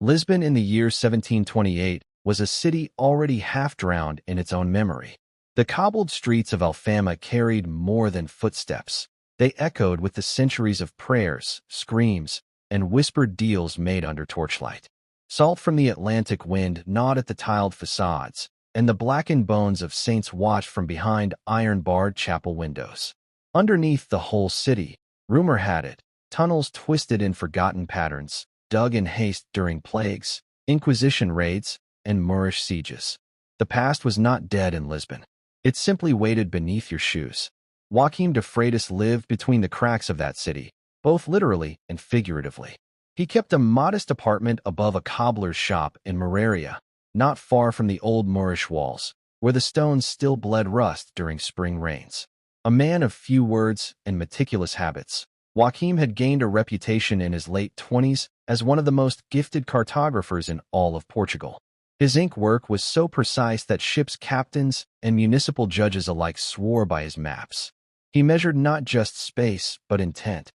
Lisbon in the year 1728 was a city already half drowned in its own memory. The cobbled streets of Alfama carried more than footsteps. They echoed with the centuries of prayers, screams, and whispered deals made under torchlight. Salt from the Atlantic wind gnawed at the tiled facades, and the blackened bones of saints watched from behind iron-barred chapel windows. Underneath the whole city, rumor had it, tunnels twisted in forgotten patterns, dug in haste during plagues, Inquisition raids, and Moorish sieges. The past was not dead in Lisbon. It simply waited beneath your shoes. Joaquim de Freitas lived between the cracks of that city, both literally and figuratively. He kept a modest apartment above a cobbler's shop in Moraria, not far from the old Moorish walls, where the stones still bled rust during spring rains. A man of few words and meticulous habits, Joaquim had gained a reputation in his late 20s as one of the most gifted cartographers in all of Portugal. His ink work was so precise that ship's captains and municipal judges alike swore by his maps. He measured not just space, but intent.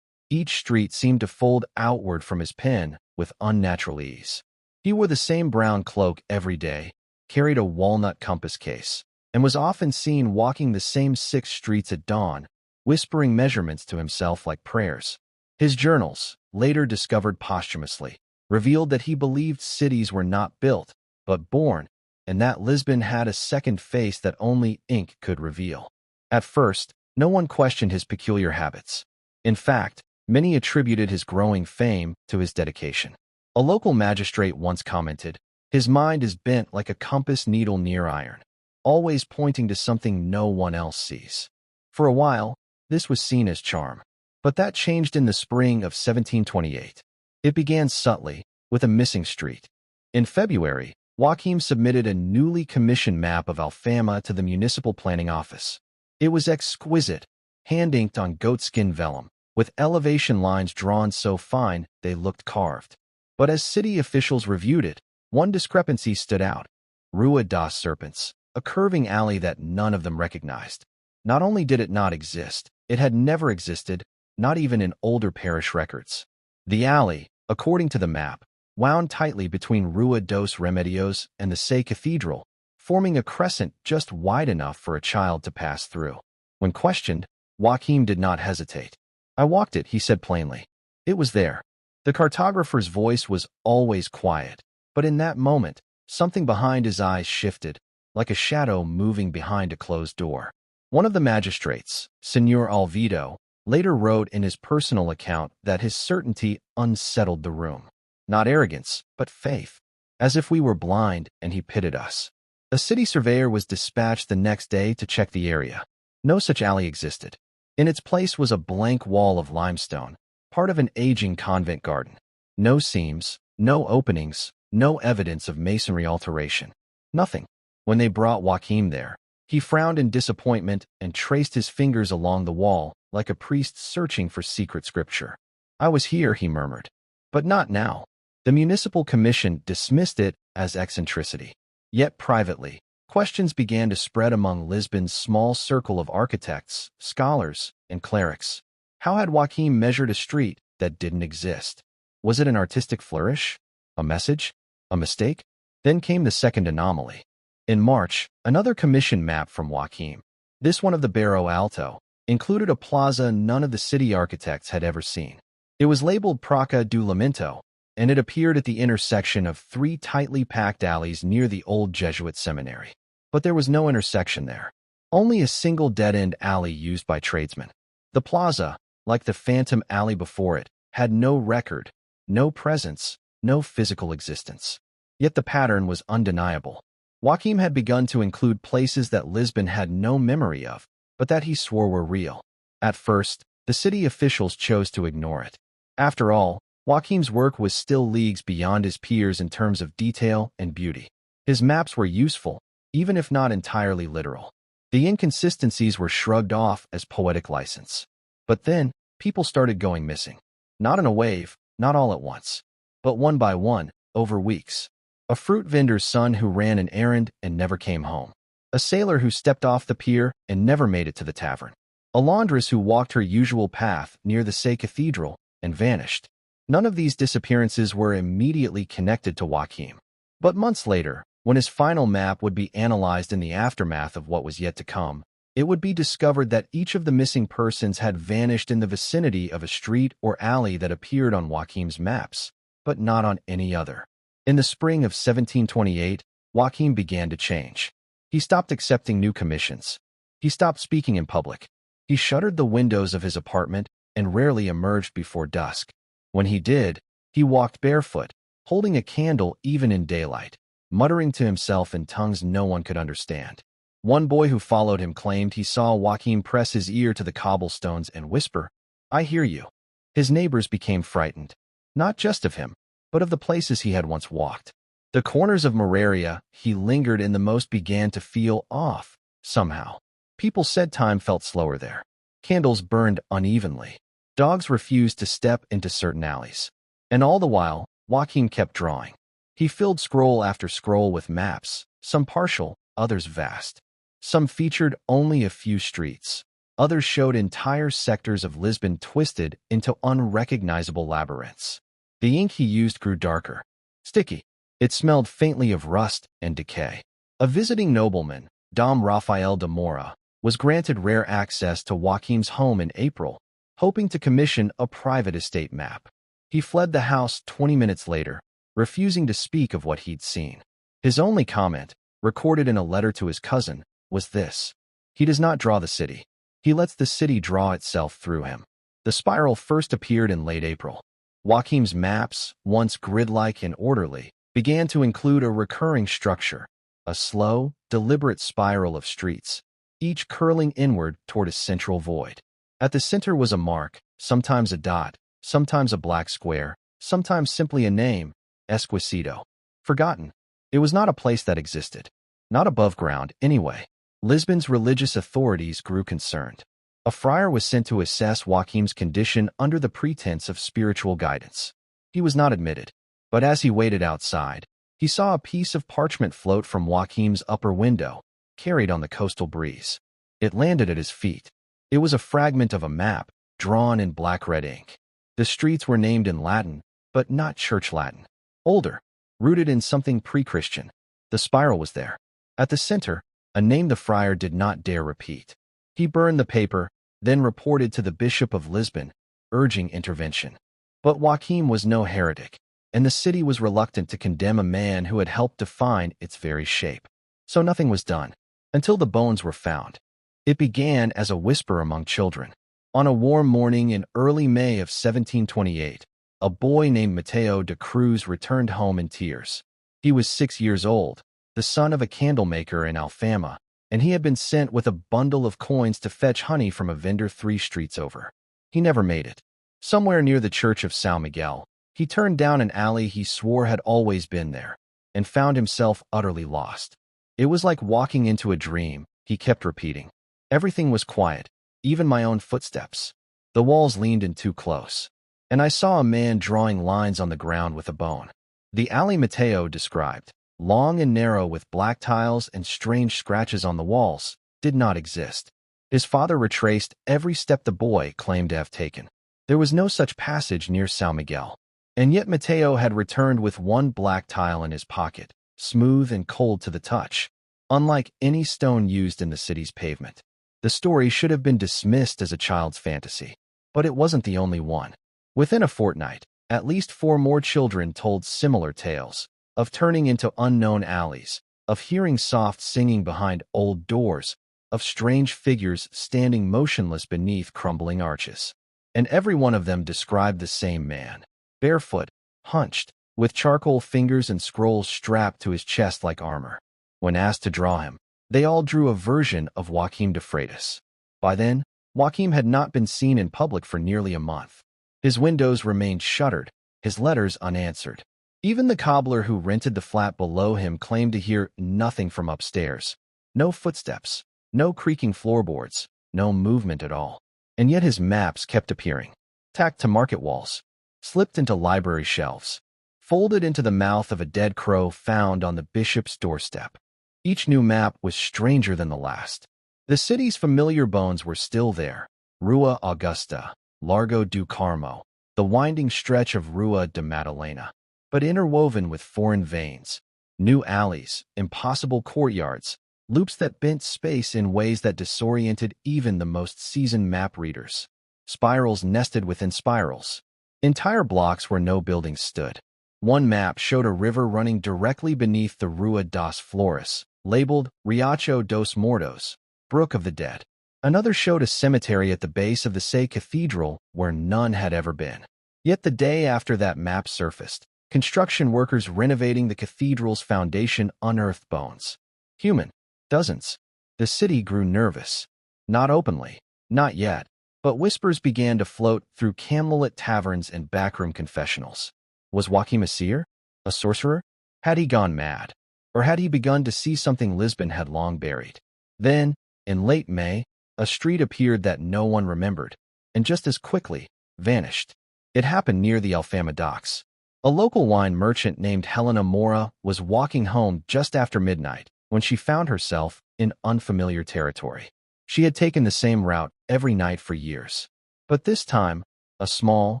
Each street seemed to fold outward from his pen with unnatural ease. He wore the same brown cloak every day, carried a walnut compass case, and was often seen walking the same 6 streets at dawn, whispering measurements to himself like prayers. His journals, later discovered posthumously, revealed that he believed cities were not built, but born, and that Lisbon had a second face that only ink could reveal. At first, no one questioned his peculiar habits. In fact, many attributed his growing fame to his dedication. A local magistrate once commented, "His mind is bent like a compass needle near iron, always pointing to something no one else sees." For a while, this was seen as charm. But that changed in the spring of 1728. It began subtly, with a missing street. In February, Joaquim submitted a newly commissioned map of Alfama to the municipal planning office. It was exquisite, hand-inked on goatskin vellum, with elevation lines drawn so fine they looked carved. But as city officials reviewed it, one discrepancy stood out. Rua das Serpents, a curving alley that none of them recognized. Not only did it not exist, it had never existed, not even in older parish records. The alley, according to the map, wound tightly between Rua dos Remedios and the Sé Cathedral, forming a crescent just wide enough for a child to pass through. When questioned, Joaquim did not hesitate. "I walked it," he said plainly. It was there. The cartographer's voice was always quiet, but in that moment, something behind his eyes shifted, like a shadow moving behind a closed door. One of the magistrates, Señor Alvido, later wrote in his personal account that his certainty unsettled the room. Not arrogance, but faith. As if we were blind and he pitied us. A city surveyor was dispatched the next day to check the area. No such alley existed. In its place was a blank wall of limestone, part of an aging convent garden. No seams, no openings, no evidence of masonry alteration. Nothing. When they brought Joaquim there, he frowned in disappointment and traced his fingers along the wall, like a priest searching for secret scripture. "I was here," he murmured. "But not now." The municipal commission dismissed it as eccentricity. Yet privately, questions began to spread among Lisbon's small circle of architects, scholars, and clerics. How had Joaquim measured a street that didn't exist? Was it an artistic flourish? A message? A mistake? Then came the second anomaly. In March, another commission map from Joaquim, this one of the Barro Alto, included a plaza none of the city architects had ever seen. It was labeled Praça do Lamento, and it appeared at the intersection of 3 tightly packed alleys near the old Jesuit seminary. But there was no intersection there. Only a single dead-end alley used by tradesmen. The plaza, like the phantom alley before it, had no record, no presence, no physical existence. Yet the pattern was undeniable. Joaquim had begun to include places that Lisbon had no memory of, but that he swore were real. At first, the city officials chose to ignore it. After all, Joaquim's work was still leagues beyond his peers in terms of detail and beauty. His maps were useful, even if not entirely literal. The inconsistencies were shrugged off as poetic license. But then, people started going missing. Not in a wave, not all at once, but one by one, over weeks. A fruit vendor's son who ran an errand and never came home. A sailor who stepped off the pier and never made it to the tavern. A laundress who walked her usual path near the Sé Cathedral and vanished. None of these disappearances were immediately connected to Joachim. But months later, when his final map would be analyzed in the aftermath of what was yet to come, it would be discovered that each of the missing persons had vanished in the vicinity of a street or alley that appeared on Joachim's maps, but not on any other. In the spring of 1728, Joachim began to change. He stopped accepting new commissions. He stopped speaking in public. He shuttered the windows of his apartment and rarely emerged before dusk. When he did, he walked barefoot, holding a candle even in daylight, muttering to himself in tongues no one could understand. One boy who followed him claimed he saw Joachim press his ear to the cobblestones and whisper, "I hear you." His neighbors became frightened, not just of him, but of the places he had once walked. The corners of Moraria he lingered in the most began to feel off, somehow. People said time felt slower there. Candles burned unevenly. Dogs refused to step into certain alleys. And all the while, Joachim kept drawing. He filled scroll after scroll with maps, some partial, others vast. Some featured only a few streets. Others showed entire sectors of Lisbon twisted into unrecognizable labyrinths. The ink he used grew darker, sticky. It smelled faintly of rust and decay. A visiting nobleman, Dom Rafael de Mora, was granted rare access to Joachim's home in April, hoping to commission a private estate map. He fled the house 20 minutes later, refusing to speak of what he'd seen. His only comment, recorded in a letter to his cousin, was this: "He does not draw the city. He lets the city draw itself through him." The spiral first appeared in late April. Joachim's maps, once grid-like and orderly, began to include a recurring structure, a slow, deliberate spiral of streets, each curling inward toward a central void. At the center was a mark, sometimes a dot, sometimes a black square, sometimes simply a name, Esquisito. Forgotten. It was not a place that existed. Not above ground, anyway. Lisbon's religious authorities grew concerned. A friar was sent to assess Joachim's condition under the pretense of spiritual guidance. He was not admitted, but as he waited outside, he saw a piece of parchment float from Joachim's upper window, carried on the coastal breeze. It landed at his feet. It was a fragment of a map, drawn in black-red ink. The streets were named in Latin, but not Church Latin. Older, rooted in something pre-Christian. The spiral was there. At the center, a name the friar did not dare repeat. He burned the paper, then reported to the Bishop of Lisbon, urging intervention. But Joachim was no heretic, and the city was reluctant to condemn a man who had helped define its very shape. So nothing was done, until the bones were found. It began as a whisper among children. On a warm morning in early May of 1728, a boy named Mateo de Cruz returned home in tears. He was 6 years old, the son of a candlemaker in Alfama, and he had been sent with a bundle of coins to fetch honey from a vendor 3 streets over. He never made it. Somewhere near the church of São Miguel, he turned down an alley he swore had always been there, and found himself utterly lost. It was like walking into a dream, he kept repeating. Everything was quiet, even my own footsteps. The walls leaned in too close, and I saw a man drawing lines on the ground with a bone. The alley Mateo described, long and narrow with black tiles and strange scratches on the walls, did not exist. His father retraced every step the boy claimed to have taken. There was no such passage near São Miguel, and yet Mateo had returned with one black tile in his pocket, smooth and cold to the touch, unlike any stone used in the city's pavement. The story should have been dismissed as a child's fantasy, but it wasn't the only one. Within a fortnight, at least 4 more children told similar tales, of turning into unknown alleys, of hearing soft singing behind old doors, of strange figures standing motionless beneath crumbling arches. And every one of them described the same man, barefoot, hunched, with charcoal fingers and scrolls strapped to his chest like armor. When asked to draw him, they all drew a version of Joachim de Freitas. By then, Joachim had not been seen in public for nearly a month. His windows remained shuttered, his letters unanswered. Even the cobbler who rented the flat below him claimed to hear nothing from upstairs. No footsteps, no creaking floorboards, no movement at all. And yet his maps kept appearing, tacked to market walls, slipped into library shelves, folded into the mouth of a dead crow found on the bishop's doorstep. Each new map was stranger than the last. The city's familiar bones were still there: Rua Augusta, Largo do Carmo, the winding stretch of Rua de Madalena, but interwoven with foreign veins, new alleys, impossible courtyards, loops that bent space in ways that disoriented even the most seasoned map readers. Spirals nested within spirals. Entire blocks where no buildings stood. One map showed a river running directly beneath the Rua das Flores, labeled Riacho dos Mortos, Brook of the Dead. Another showed a cemetery at the base of the Sé Cathedral where none had ever been. Yet the day after that map surfaced, construction workers renovating the cathedral's foundation unearthed bones. Human. Dozens. The city grew nervous. Not openly. Not yet. But whispers began to float through candlelit taverns and backroom confessionals. Was Joaquim a seer? A sorcerer? Had he gone mad? Or had he begun to see something Lisbon had long buried? Then, in late May, a street appeared that no one remembered, and just as quickly, vanished. It happened near the Alfama docks. A local wine merchant named Helena Mora was walking home just after midnight when she found herself in unfamiliar territory. She had taken the same route every night for years. But this time, a small,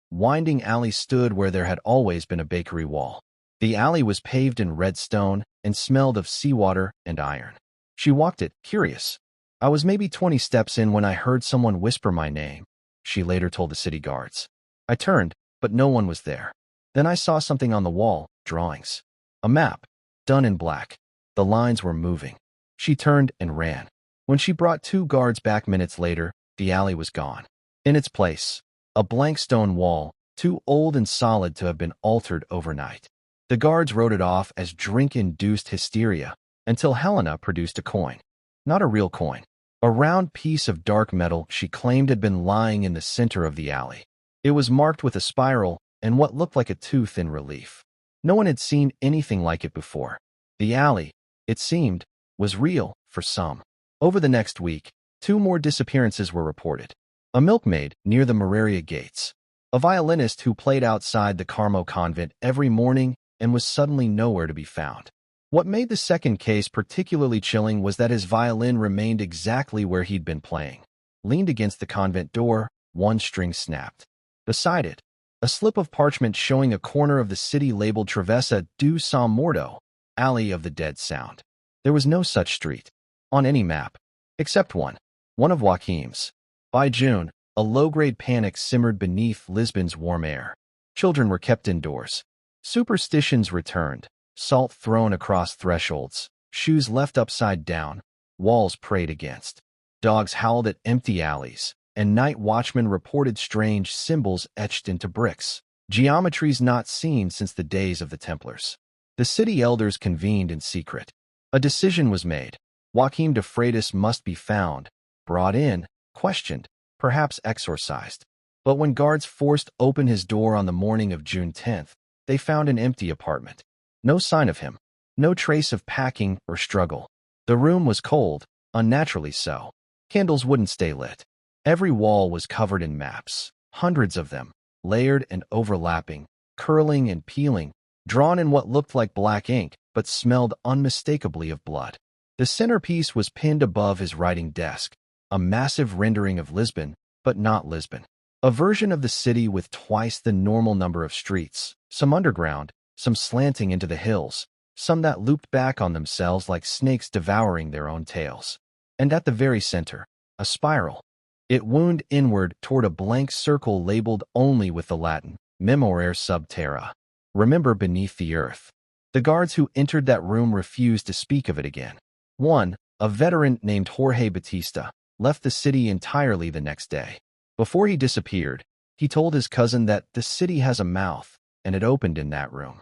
winding alley stood where there had always been a bakery wall. The alley was paved in red stone and smelled of seawater and iron. She walked it, curious. I was maybe 20 steps in when I heard someone whisper my name, she later told the city guards. I turned, but no one was there. Then I saw something on the wall, drawings. A map, done in black. The lines were moving. She turned and ran. When she brought 2 guards back minutes later, the alley was gone. In its place, a blank stone wall, too old and solid to have been altered overnight. The guards wrote it off as drink-induced hysteria until Helena produced a coin. Not a real coin. A round piece of dark metal she claimed had been lying in the center of the alley. It was marked with a spiral and what looked like a tooth in relief. No one had seen anything like it before. The alley, it seemed, was real for some. Over the next week, 2 more disappearances were reported. A milkmaid near the Moraria gates. A violinist who played outside the Carmo convent every morning and was suddenly nowhere to be found. What made the second case particularly chilling was that his violin remained exactly where he'd been playing. Leaned against the convent door, one string snapped. Beside it, a slip of parchment showing a corner of the city labeled Travessa do São Morto, Alley of the Dead Sound. There was no such street on any map, except one of Joaquim's. By June, a low-grade panic simmered beneath Lisbon's warm air. Children were kept indoors. Superstitions returned, salt thrown across thresholds, shoes left upside down, walls prayed against. Dogs howled at empty alleys, and night watchmen reported strange symbols etched into bricks, geometries not seen since the days of the Templars. The city elders convened in secret. A decision was made. Joaquim de Freitas must be found, brought in, questioned, perhaps exorcised. But when guards forced open his door on the morning of June 10th, they found an empty apartment. No sign of him. No trace of packing or struggle. The room was cold, unnaturally so. Candles wouldn't stay lit. Every wall was covered in maps, hundreds of them, layered and overlapping, curling and peeling, drawn in what looked like black ink but smelled unmistakably of blood. The centerpiece was pinned above his writing desk, a massive rendering of Lisbon, but not Lisbon. A version of the city with twice the normal number of streets, some underground, some slanting into the hills, some that looped back on themselves like snakes devouring their own tails. And at the very center, a spiral. It wound inward toward a blank circle labeled only with the Latin, Memorare sub terra. Remember beneath the earth. The guards who entered that room refused to speak of it again. One, a veteran named Jorge Batista, left the city entirely the next day. Before he disappeared, he told his cousin that the city has a mouth, and it opened in that room.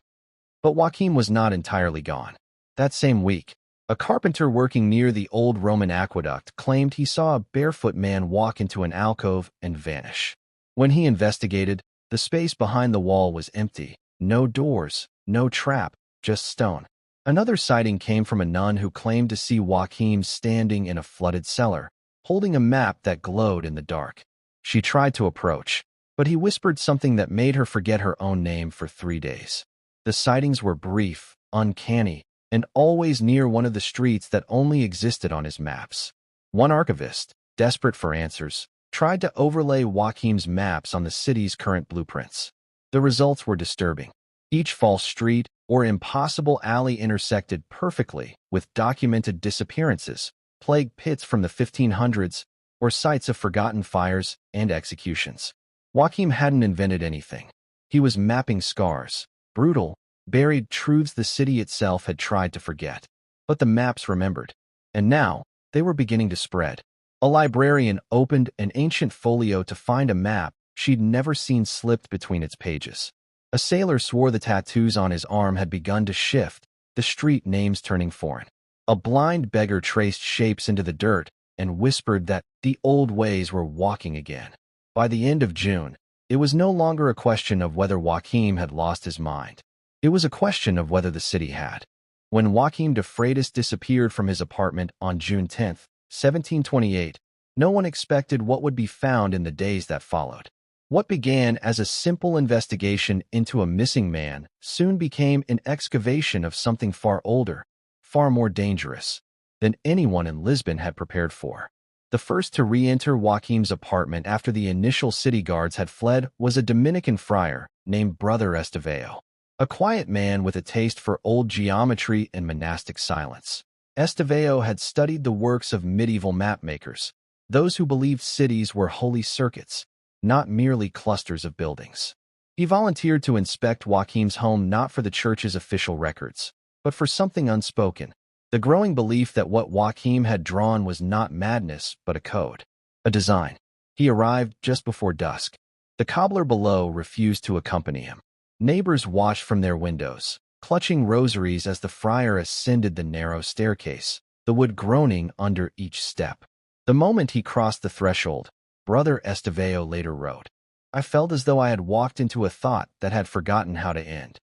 But Joaquim was not entirely gone. That same week, a carpenter working near the old Roman aqueduct claimed he saw a barefoot man walk into an alcove and vanish. When he investigated, the space behind the wall was empty. No doors, no trap, just stone. Another sighting came from a nun who claimed to see Joaquim standing in a flooded cellar, holding a map that glowed in the dark. She tried to approach, but he whispered something that made her forget her own name for 3 days. The sightings were brief, uncanny, and always near one of the streets that only existed on his maps. One archivist, desperate for answers, tried to overlay Joaquim's maps on the city's current blueprints. The results were disturbing. Each false street or impossible alley intersected perfectly with documented disappearances, plague pits from the 1500s, or sites of forgotten fires and executions. Joaquim hadn't invented anything. He was mapping scars, brutal, buried truths the city itself had tried to forget. But the maps remembered. And now, they were beginning to spread. A librarian opened an ancient folio to find a map she'd never seen slipped between its pages. A sailor swore the tattoos on his arm had begun to shift, the street names turning foreign. A blind beggar traced shapes into the dirt and whispered that the old ways were walking again. By the end of June, it was no longer a question of whether Joaquim had lost his mind. It was a question of whether the city had. When Joaquim de Freitas disappeared from his apartment on June 10, 1728, no one expected what would be found in the days that followed. What began as a simple investigation into a missing man soon became an excavation of something far older, far more dangerous than anyone in Lisbon had prepared for. The first to re-enter Joaquim's apartment after the initial city guards had fled was a Dominican friar named Brother Estevao, a quiet man with a taste for old geometry and monastic silence. Estevao had studied the works of medieval mapmakers, those who believed cities were holy circuits, not merely clusters of buildings. He volunteered to inspect Joaquim's home not for the church's official records, but for something unspoken, the growing belief that what Joaquim had drawn was not madness but a code, a design. He arrived just before dusk. The cobbler below refused to accompany him. Neighbors watched from their windows, clutching rosaries as the friar ascended the narrow staircase, the wood groaning under each step. The moment he crossed the threshold, Brother Estevao later wrote, "I felt as though I had walked into a thought that had forgotten how to end."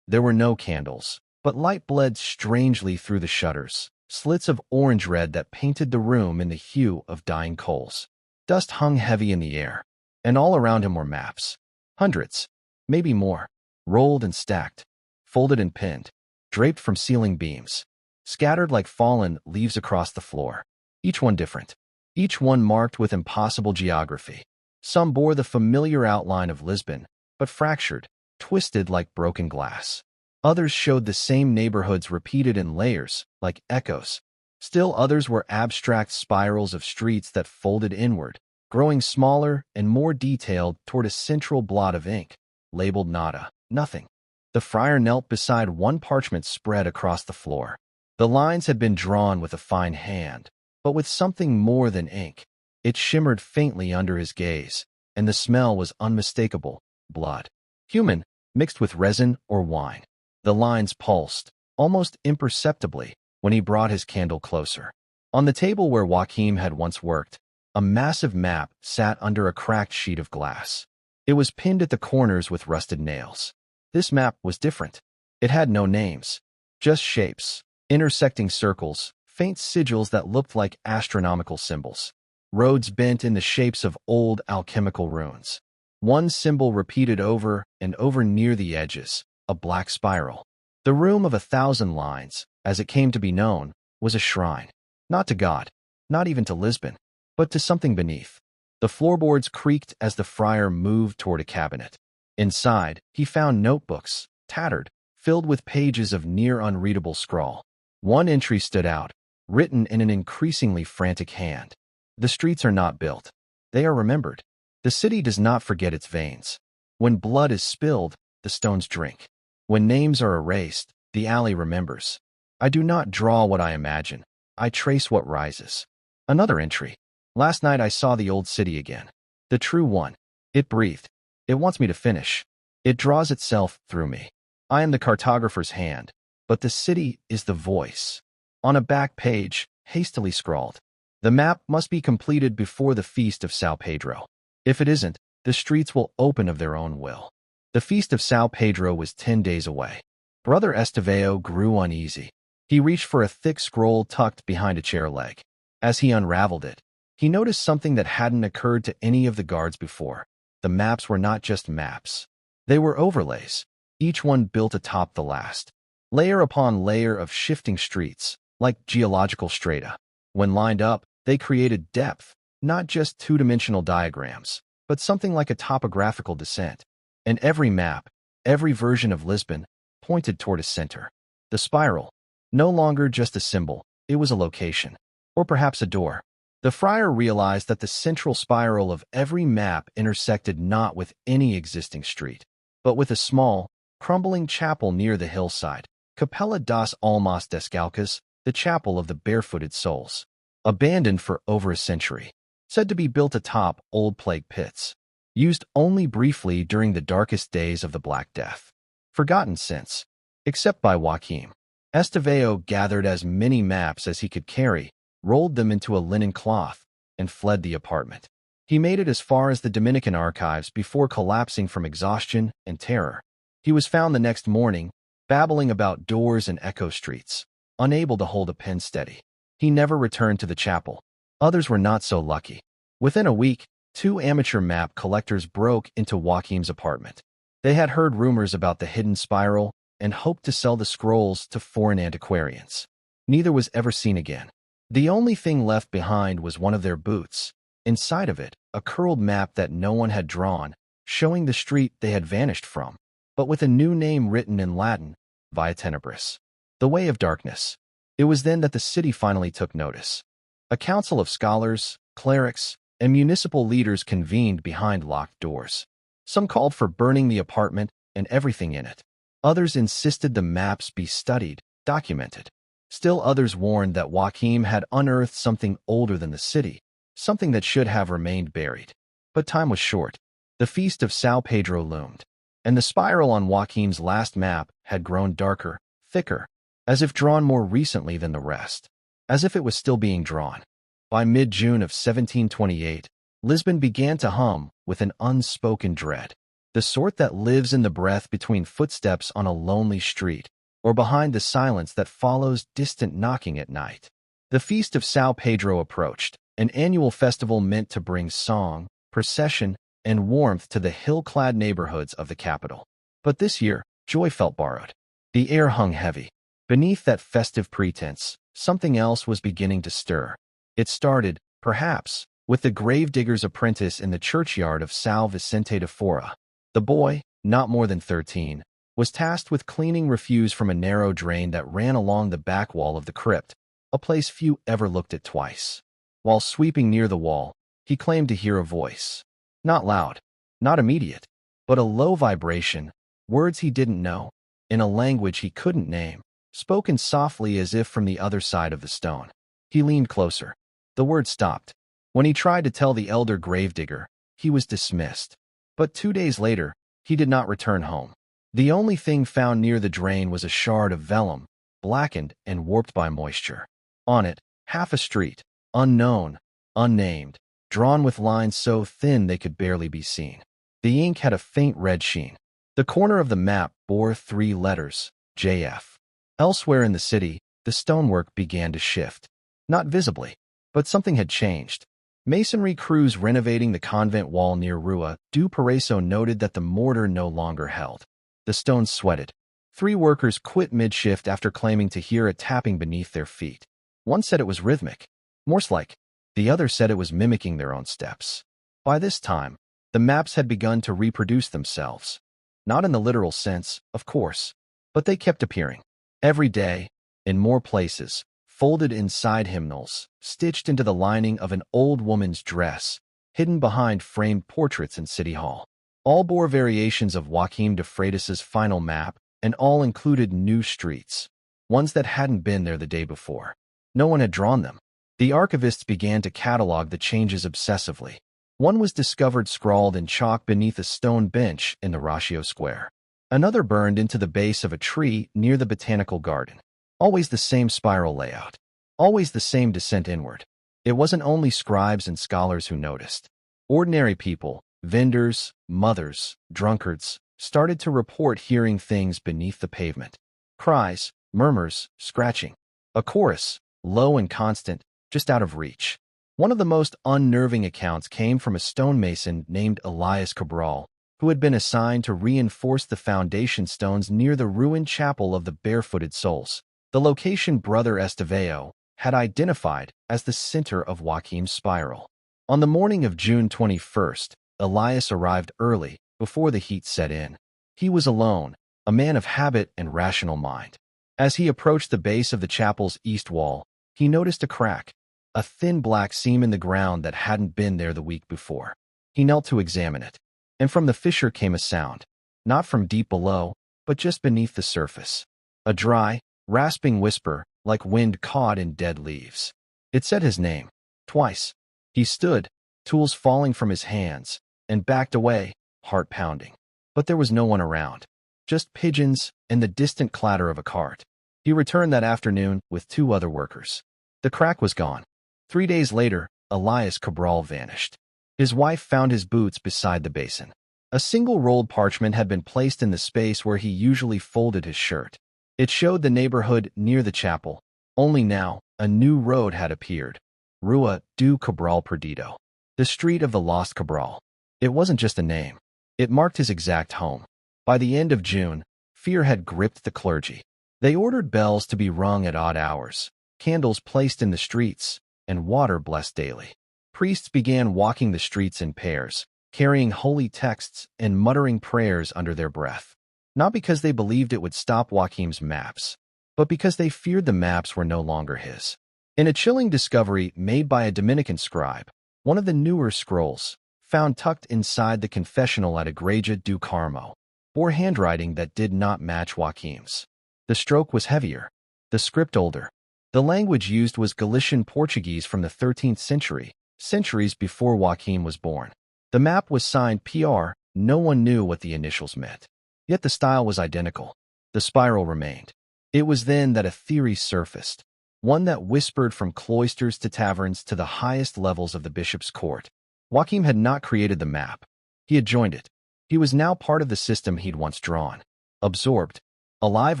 There were no candles, but light bled strangely through the shutters, slits of orange-red that painted the room in the hue of dying coals. Dust hung heavy in the air, and all around him were maps. Hundreds, maybe more, rolled and stacked, folded and pinned, draped from ceiling beams, scattered like fallen leaves across the floor, each one different. Each one marked with impossible geography. Some bore the familiar outline of Lisbon, but fractured, twisted like broken glass. Others showed the same neighborhoods repeated in layers, like echoes. Still others were abstract spirals of streets that folded inward, growing smaller and more detailed toward a central blot of ink, labeled nada, nothing. The friar knelt beside one parchment spread across the floor. The lines had been drawn with a fine hand, but with something more than ink. It shimmered faintly under his gaze, and the smell was unmistakable, blood. Human, mixed with resin or wine. The lines pulsed, almost imperceptibly, when he brought his candle closer. On the table where Joaquim had once worked, a massive map sat under a cracked sheet of glass. It was pinned at the corners with rusted nails. This map was different. It had no names, just shapes, intersecting circles, faint sigils that looked like astronomical symbols. Roads bent in the shapes of old alchemical runes. One symbol repeated over and over near the edges, a black spiral. The Room of 1,000 Lines, as it came to be known, was a shrine. Not to God, not even to Lisbon, but to something beneath. The floorboards creaked as the friar moved toward a cabinet. Inside, he found notebooks, tattered, filled with pages of near unreadable scrawl. One entry stood out, written in an increasingly frantic hand. The streets are not built. They are remembered. The city does not forget its veins. When blood is spilled, the stones drink. When names are erased, the alley remembers. I do not draw what I imagine. I trace what rises. Another entry. Last night I saw the old city again. The true one. It breathed. It wants me to finish. It draws itself through me. I am the cartographer's hand, but the city is the voice. On a back page, hastily scrawled. The map must be completed before the Feast of São Pedro. If it isn't, the streets will open of their own will. The Feast of São Pedro was 10 days away. Brother Estevao grew uneasy. He reached for a thick scroll tucked behind a chair leg. As he unraveled it, he noticed something that hadn't occurred to any of the guards before. The maps were not just maps. They were overlays, each one built atop the last. Layer upon layer of shifting streets, like geological strata. When lined up, they created depth, not just two-dimensional diagrams, but something like a topographical descent. And every map, every version of Lisbon, pointed toward a center. The spiral, no longer just a symbol, it was a location. Or perhaps a door. The friar realized that the central spiral of every map intersected not with any existing street, but with a small, crumbling chapel near the hillside, Capella das Almas Descalças, the Chapel of the Barefooted Souls. Abandoned for over a century, said to be built atop old plague pits, used only briefly during the darkest days of the Black Death. Forgotten since, except by Joaquim. Estevao gathered as many maps as he could carry, rolled them into a linen cloth, and fled the apartment. He made it as far as the Dominican archives before collapsing from exhaustion and terror. He was found the next morning, babbling about doors and echo streets, unable to hold a pen steady. He never returned to the chapel. Others were not so lucky. Within a week, 2 amateur map collectors broke into Joaquim's apartment. They had heard rumors about the hidden spiral and hoped to sell the scrolls to foreign antiquarians. Neither was ever seen again. The only thing left behind was one of their boots. Inside of it, a curled map that no one had drawn, showing the street they had vanished from, but with a new name written in Latin, Via Tenebris, the Way of Darkness. It was then that the city finally took notice. A council of scholars, clerics, and municipal leaders convened behind locked doors. Some called for burning the apartment and everything in it. Others insisted the maps be studied, documented. Still others warned that Joaquim had unearthed something older than the city, something that should have remained buried. But time was short. The feast of São Pedro loomed, and the spiral on Joaquim's last map had grown darker, thicker, as if drawn more recently than the rest, as if it was still being drawn. By mid-June of 1728, Lisbon began to hum with an unspoken dread, the sort that lives in the breath between footsteps on a lonely street, or behind the silence that follows distant knocking at night. The Feast of São Pedro approached, an annual festival meant to bring song, procession, and warmth to the hill-clad neighborhoods of the capital. But this year, joy felt borrowed. The air hung heavy. Beneath that festive pretense, something else was beginning to stir. It started, perhaps, with the gravedigger's apprentice in the churchyard of São Vicente de Fora. The boy, not more than 13, was tasked with cleaning refuse from a narrow drain that ran along the back wall of the crypt, a place few ever looked at twice. While sweeping near the wall, he claimed to hear a voice. Not loud, not immediate, but a low vibration, words he didn't know, in a language he couldn't name, spoken softly as if from the other side of the stone. He leaned closer. The words stopped. When he tried to tell the elder gravedigger, he was dismissed. But 2 days later, he did not return home. The only thing found near the drain was a shard of vellum, blackened and warped by moisture. On it, half a street, unknown, unnamed, drawn with lines so thin they could barely be seen. The ink had a faint red sheen. The corner of the map bore 3 letters, JF. Elsewhere in the city, the stonework began to shift. Not visibly, but something had changed. Masonry crews renovating the convent wall near Rua do Paraíso noted that the mortar no longer held. The stones sweated. 3 workers quit mid-shift after claiming to hear a tapping beneath their feet. One said it was rhythmic, Morse-like. The other said it was mimicking their own steps. By this time, the maps had begun to reproduce themselves. Not in the literal sense, of course, but they kept appearing. Every day, in more places, folded inside hymnals, stitched into the lining of an old woman's dress, hidden behind framed portraits in City Hall. All bore variations of Joaquim de Freitas's final map, and all included new streets, ones that hadn't been there the day before. No one had drawn them. The archivists began to catalog the changes obsessively. One was discovered scrawled in chalk beneath a stone bench in the Ratio Square. Another burned into the base of a tree near the botanical garden. Always the same spiral layout. Always the same descent inward. It wasn't only scribes and scholars who noticed. Ordinary people, vendors, mothers, drunkards, started to report hearing things beneath the pavement. Cries, murmurs, scratching. A chorus, low and constant, just out of reach. One of the most unnerving accounts came from a stonemason named Elias Cabral, who had been assigned to reinforce the foundation stones near the ruined chapel of the Barefooted Souls, the location Brother Estevao had identified as the center of Joaquim's spiral. On the morning of June 21st, Elias arrived early, before the heat set in. He was alone, a man of habit and rational mind. As he approached the base of the chapel's east wall, he noticed a crack, a thin black seam in the ground that hadn't been there the week before. He knelt to examine it, and from the fissure came a sound, not from deep below, but just beneath the surface. A dry, rasping whisper, like wind caught in dead leaves. It said his name, twice. He stood, tools falling from his hands, and backed away, heart pounding. But there was no one around, just pigeons and the distant clatter of a cart. He returned that afternoon with 2 other workers. The crack was gone. 3 days later, Elias Cabral vanished. His wife found his boots beside the basin. A single rolled parchment had been placed in the space where he usually folded his shirt. It showed the neighborhood near the chapel. Only now, a new road had appeared. Rua do Cabral Perdido. The street of the lost Cabral. It wasn't just a name. It marked his exact home. By the end of June, fear had gripped the clergy. They ordered bells to be rung at odd hours, candles placed in the streets, and water blessed daily. Priests began walking the streets in pairs, carrying holy texts and muttering prayers under their breath. Not because they believed it would stop Joachim's maps, but because they feared the maps were no longer his. In a chilling discovery made by a Dominican scribe, one of the newer scrolls, found tucked inside the confessional at Igreja do Carmo, bore handwriting that did not match Joachim's. The stroke was heavier, the script older. The language used was Galician Portuguese from the 13th century, centuries before Joachim was born. The map was signed PR, no one knew what the initials meant. Yet the style was identical. The spiral remained. It was then that a theory surfaced, one that whispered from cloisters to taverns to the highest levels of the bishop's court. Joachim had not created the map. He had joined it. He was now part of the system he'd once drawn, absorbed, alive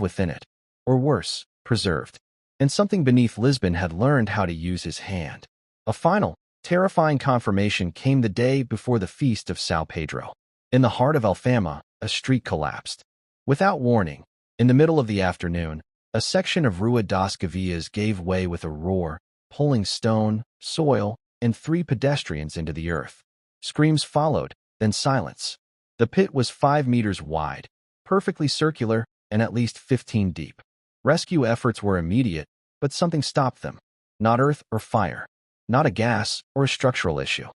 within it, or worse, preserved. And something beneath Lisbon had learned how to use his hand. A final, terrifying confirmation came the day before the feast of São Pedro. In the heart of Alfama, a street collapsed. Without warning, in the middle of the afternoon, a section of Rua das Gavias gave way with a roar, pulling stone, soil, and 3 pedestrians into the earth. Screams followed, then silence. The pit was 5 meters wide, perfectly circular, and at least 15 deep. Rescue efforts were immediate, but something stopped them. Not earth or fire. Not a gas or a structural issue.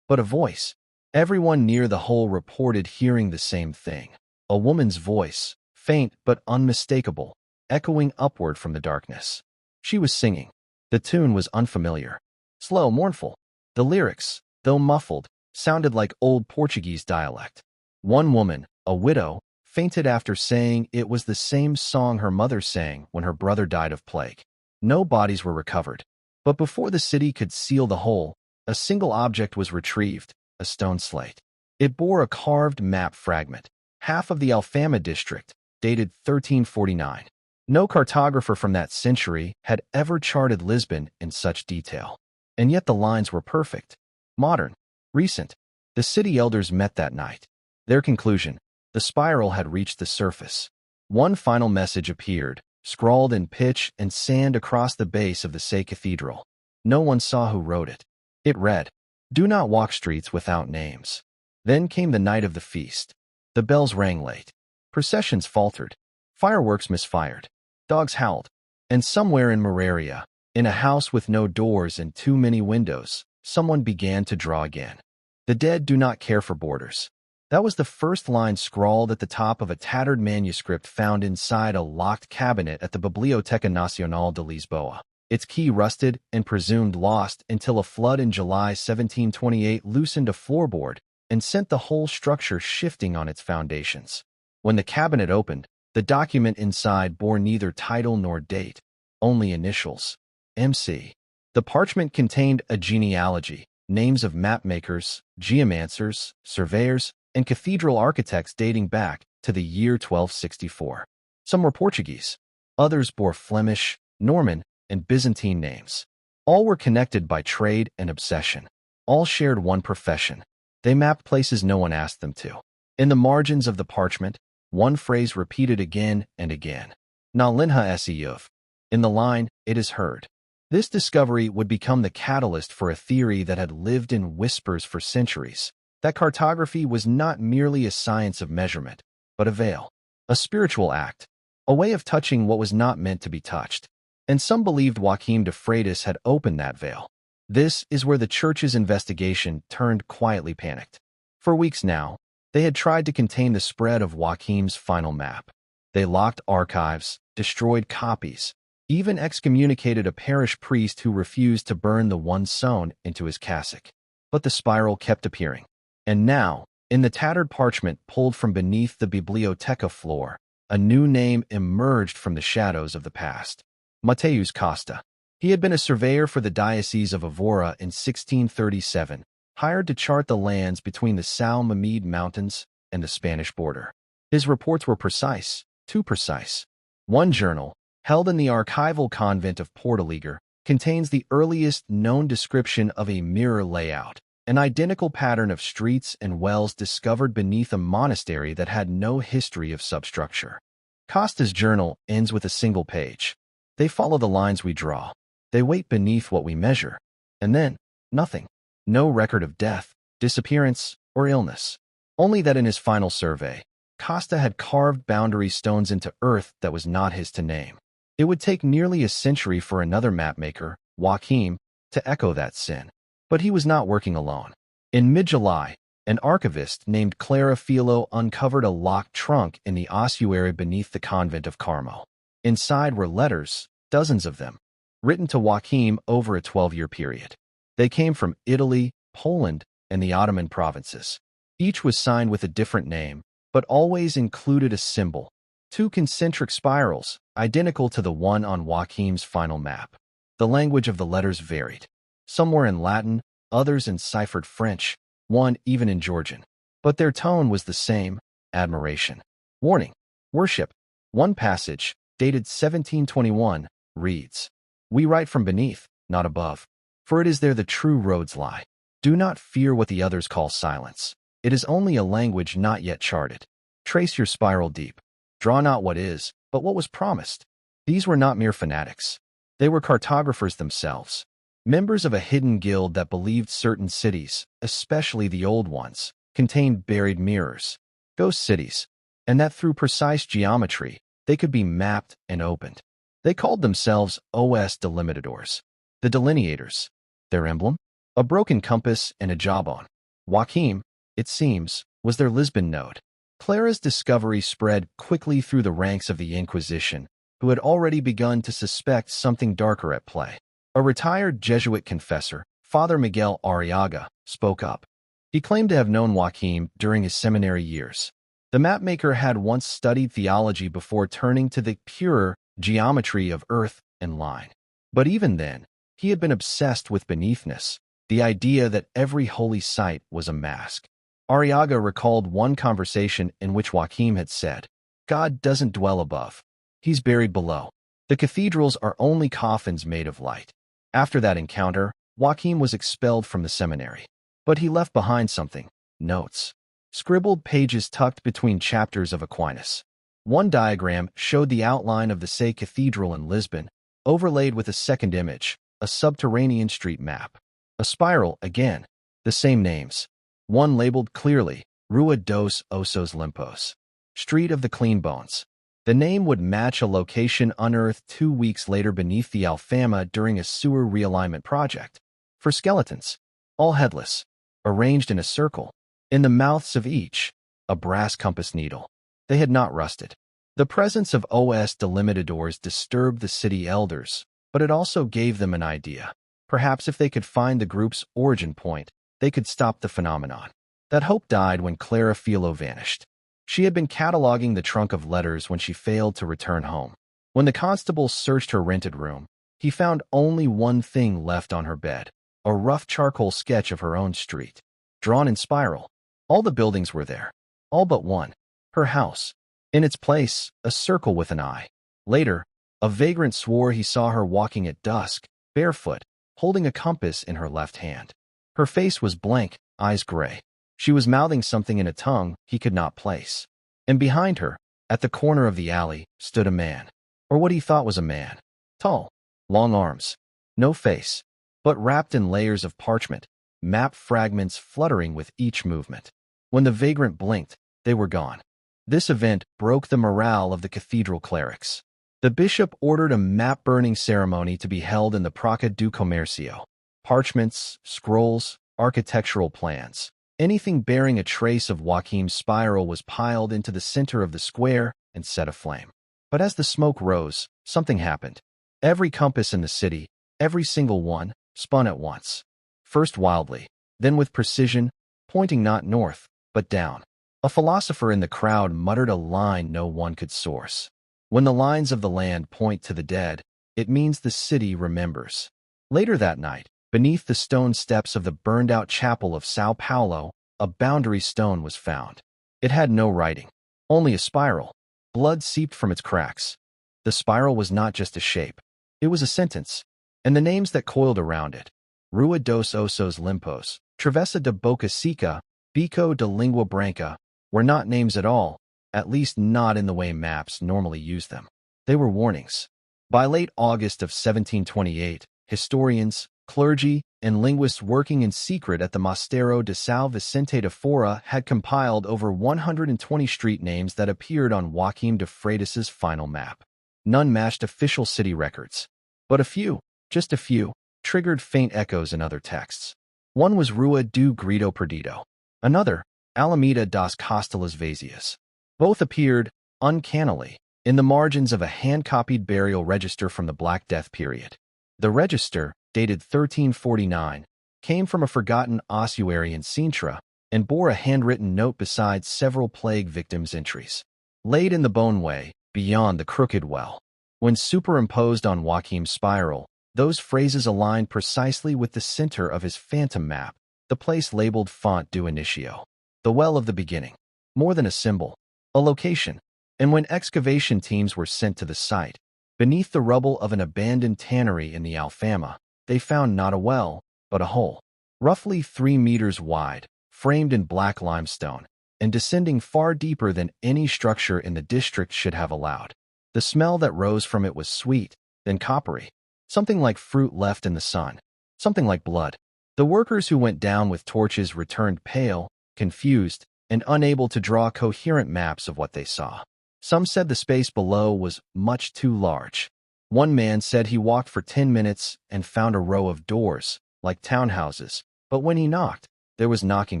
But a voice. Everyone near the hole reported hearing the same thing. A woman's voice, faint but unmistakable, echoing upward from the darkness. She was singing. The tune was unfamiliar. Slow, mournful. The lyrics, though muffled, sounded like old Portuguese dialect. One woman, a widow, fainted after saying it was the same song her mother sang when her brother died of plague. No bodies were recovered. But before the city could seal the hole, a single object was retrieved, a stone slate. It bore a carved map fragment, half of the Alfama district, dated 1349. No cartographer from that century had ever charted Lisbon in such detail. And yet the lines were perfect, modern, recent. The city elders met that night. Their conclusion: the spiral had reached the surface. One final message appeared, scrawled in pitch and sand across the base of the Sé Cathedral. No one saw who wrote it. It read, "Do not walk streets without names." Then came the night of the feast. The bells rang late. Processions faltered. Fireworks misfired. Dogs howled. And somewhere in Moraria, in a house with no doors and too many windows, someone began to draw again. "The dead do not care for borders." That was the first line scrawled at the top of a tattered manuscript found inside a locked cabinet at the Biblioteca Nacional de Lisboa. Its key rusted and presumed lost until a flood in July 1728 loosened a floorboard and sent the whole structure shifting on its foundations. When the cabinet opened, the document inside bore neither title nor date, only initials, MC. The parchment contained a genealogy, names of mapmakers, geomancers, surveyors, and cathedral architects dating back to the year 1264. Some were Portuguese. Others bore Flemish, Norman, and Byzantine names. All were connected by trade and obsession. All shared one profession. They mapped places no one asked them to. In the margins of the parchment, one phrase repeated again and again. Na linha se ouve. In the line, it is heard. This discovery would become the catalyst for a theory that had lived in whispers for centuries, that cartography was not merely a science of measurement, but a veil, a spiritual act, a way of touching what was not meant to be touched. And some believed Joachim de Freitas had opened that veil. This is where the church's investigation turned quietly panicked. For weeks now, they had tried to contain the spread of Joachim's final map. They locked archives, destroyed copies, even excommunicated a parish priest who refused to burn the one sewn into his cassock. But the spiral kept appearing. And now, in the tattered parchment pulled from beneath the biblioteca floor, a new name emerged from the shadows of the past. Mateus Costa. He had been a surveyor for the Diocese of Evora in 1637, hired to chart the lands between the São Mamede Mountains and the Spanish border. His reports were precise, too precise. One journal, held in the archival convent of Portalegre, contains the earliest known description of a mirror layout, an identical pattern of streets and wells discovered beneath a monastery that had no history of substructure. Costa's journal ends with a single page. They follow the lines we draw. They wait beneath what we measure. And then, nothing. No record of death, disappearance, or illness. Only that in his final survey, Costa had carved boundary stones into earth that was not his to name. It would take nearly a century for another mapmaker, Joachim, to echo that sin. But he was not working alone. In mid-July, an archivist named Clara Filo uncovered a locked trunk in the ossuary beneath the convent of Carmo. Inside were letters, dozens of them, written to Joachim over a 12-year period. They came from Italy, Poland, and the Ottoman provinces. Each was signed with a different name, but always included a symbol, two concentric spirals, identical to the one on Joachim's final map. The language of the letters varied. Some were in Latin, others in ciphered French, one even in Georgian. But their tone was the same: admiration. Warning. Worship. One passage, dated 1721, reads, "We write from beneath, not above. For it is there the true roads lie. Do not fear what the others call silence. It is only a language not yet charted. Trace your spiral deep. Draw not what is, but what was promised." These were not mere fanatics. They were cartographers themselves, members of a hidden guild that believed certain cities, especially the old ones, contained buried mirrors, ghost cities, and that through precise geometry, they could be mapped and opened. They called themselves Os Delimitadores, the delineators. Their emblem? A broken compass and a jawbone. Joachim, it seems, was their Lisbon node. Clara's discovery spread quickly through the ranks of the Inquisition, who had already begun to suspect something darker at play. A retired Jesuit confessor, Father Miguel Arriaga, spoke up. He claimed to have known Joachim during his seminary years. The mapmaker had once studied theology before turning to the purer geometry of earth and line. But even then, he had been obsessed with beneathness, the idea that every holy site was a mask. Arriaga recalled one conversation in which Joachim had said, "God doesn't dwell above. He's buried below. The cathedrals are only coffins made of light." After that encounter, Joachim was expelled from the seminary. But he left behind something: notes. Scribbled pages tucked between chapters of Aquinas. One diagram showed the outline of the Sé Cathedral in Lisbon, overlaid with a second image, a subterranean street map. A spiral, again, the same names. One labeled clearly, Rua dos Ossos Limpos, Street of the Clean Bones. The name would match a location unearthed 2 weeks later beneath the Alfama during a sewer realignment project. For skeletons, all headless, arranged in a circle. In the mouths of each, a brass compass needle. They had not rusted. The presence of Os Delimitadores disturbed the city elders, but it also gave them an idea. Perhaps if they could find the group's origin point, they could stop the phenomenon. That hope died when Clara Filo vanished. She had been cataloging the trunk of letters when she failed to return home. When the constable searched her rented room, he found only one thing left on her bed: a rough charcoal sketch of her own street, drawn in spiral. All the buildings were there, all but one, her house. In its place, a circle with an eye. Later, a vagrant swore he saw her walking at dusk, barefoot, holding a compass in her left hand. Her face was blank, eyes gray. She was mouthing something in a tongue he could not place. And behind her, at the corner of the alley, stood a man. Or what he thought was a man. Tall, long arms, No face, but wrapped in layers of parchment, map fragments fluttering with each movement. When the vagrant blinked, they were gone. This event broke the morale of the cathedral clerics. The bishop ordered a map-burning ceremony to be held in the Praca do Comércio. Parchments, scrolls, architectural plans, anything bearing a trace of Joaquim's spiral was piled into the center of the square and set aflame. But as the smoke rose, something happened. Every compass in the city, every single one, spun at once. First wildly, then with precision, pointing not north, but down. A philosopher in the crowd muttered a line no one could source. When the lines of the land point to the dead, it means the city remembers. Later that night, beneath the stone steps of the burned-out chapel of São Paulo, a boundary stone was found. It had no writing, only a spiral. Blood seeped from its cracks. The spiral was not just a shape. It was a sentence, and the names that coiled around it: Rua dos Ossos Limpos, Travessa de Boca Seca, Bico de Língua Branca, were not names at all, at least not in the way maps normally use them. They were warnings. By late August of 1728, historians, clergy, and linguists working in secret at the Mosteiro de São Vicente de Fora had compiled over 120 street names that appeared on Joaquim de Freitas's final map. None matched official city records, but a few, just a few, triggered faint echoes in other texts. One was Rua do Grito Perdido. Another, Alameda das Costelas Vazias. Both appeared, uncannily, in the margins of a hand-copied burial register from the Black Death period. The register, dated 1349, came from a forgotten ossuary in Sintra and bore a handwritten note beside several plague victims' entries. Laid in the boneway, beyond the crooked well. When superimposed on Joaquim's spiral, those phrases aligned precisely with the center of his phantom map, the place labeled Font do Inicio, the well of the beginning. More than a symbol, a location. And when excavation teams were sent to the site, beneath the rubble of an abandoned tannery in the Alfama, they found not a well, but a hole, roughly 3 meters wide, framed in black limestone, and descending far deeper than any structure in the district should have allowed. The smell that rose from it was sweet, then coppery, something like fruit left in the sun, something like blood. The workers who went down with torches returned pale, confused, and unable to draw coherent maps of what they saw. Some said the space below was much too large. One man said he walked for 10 minutes and found a row of doors, like townhouses, but when he knocked, there was knocking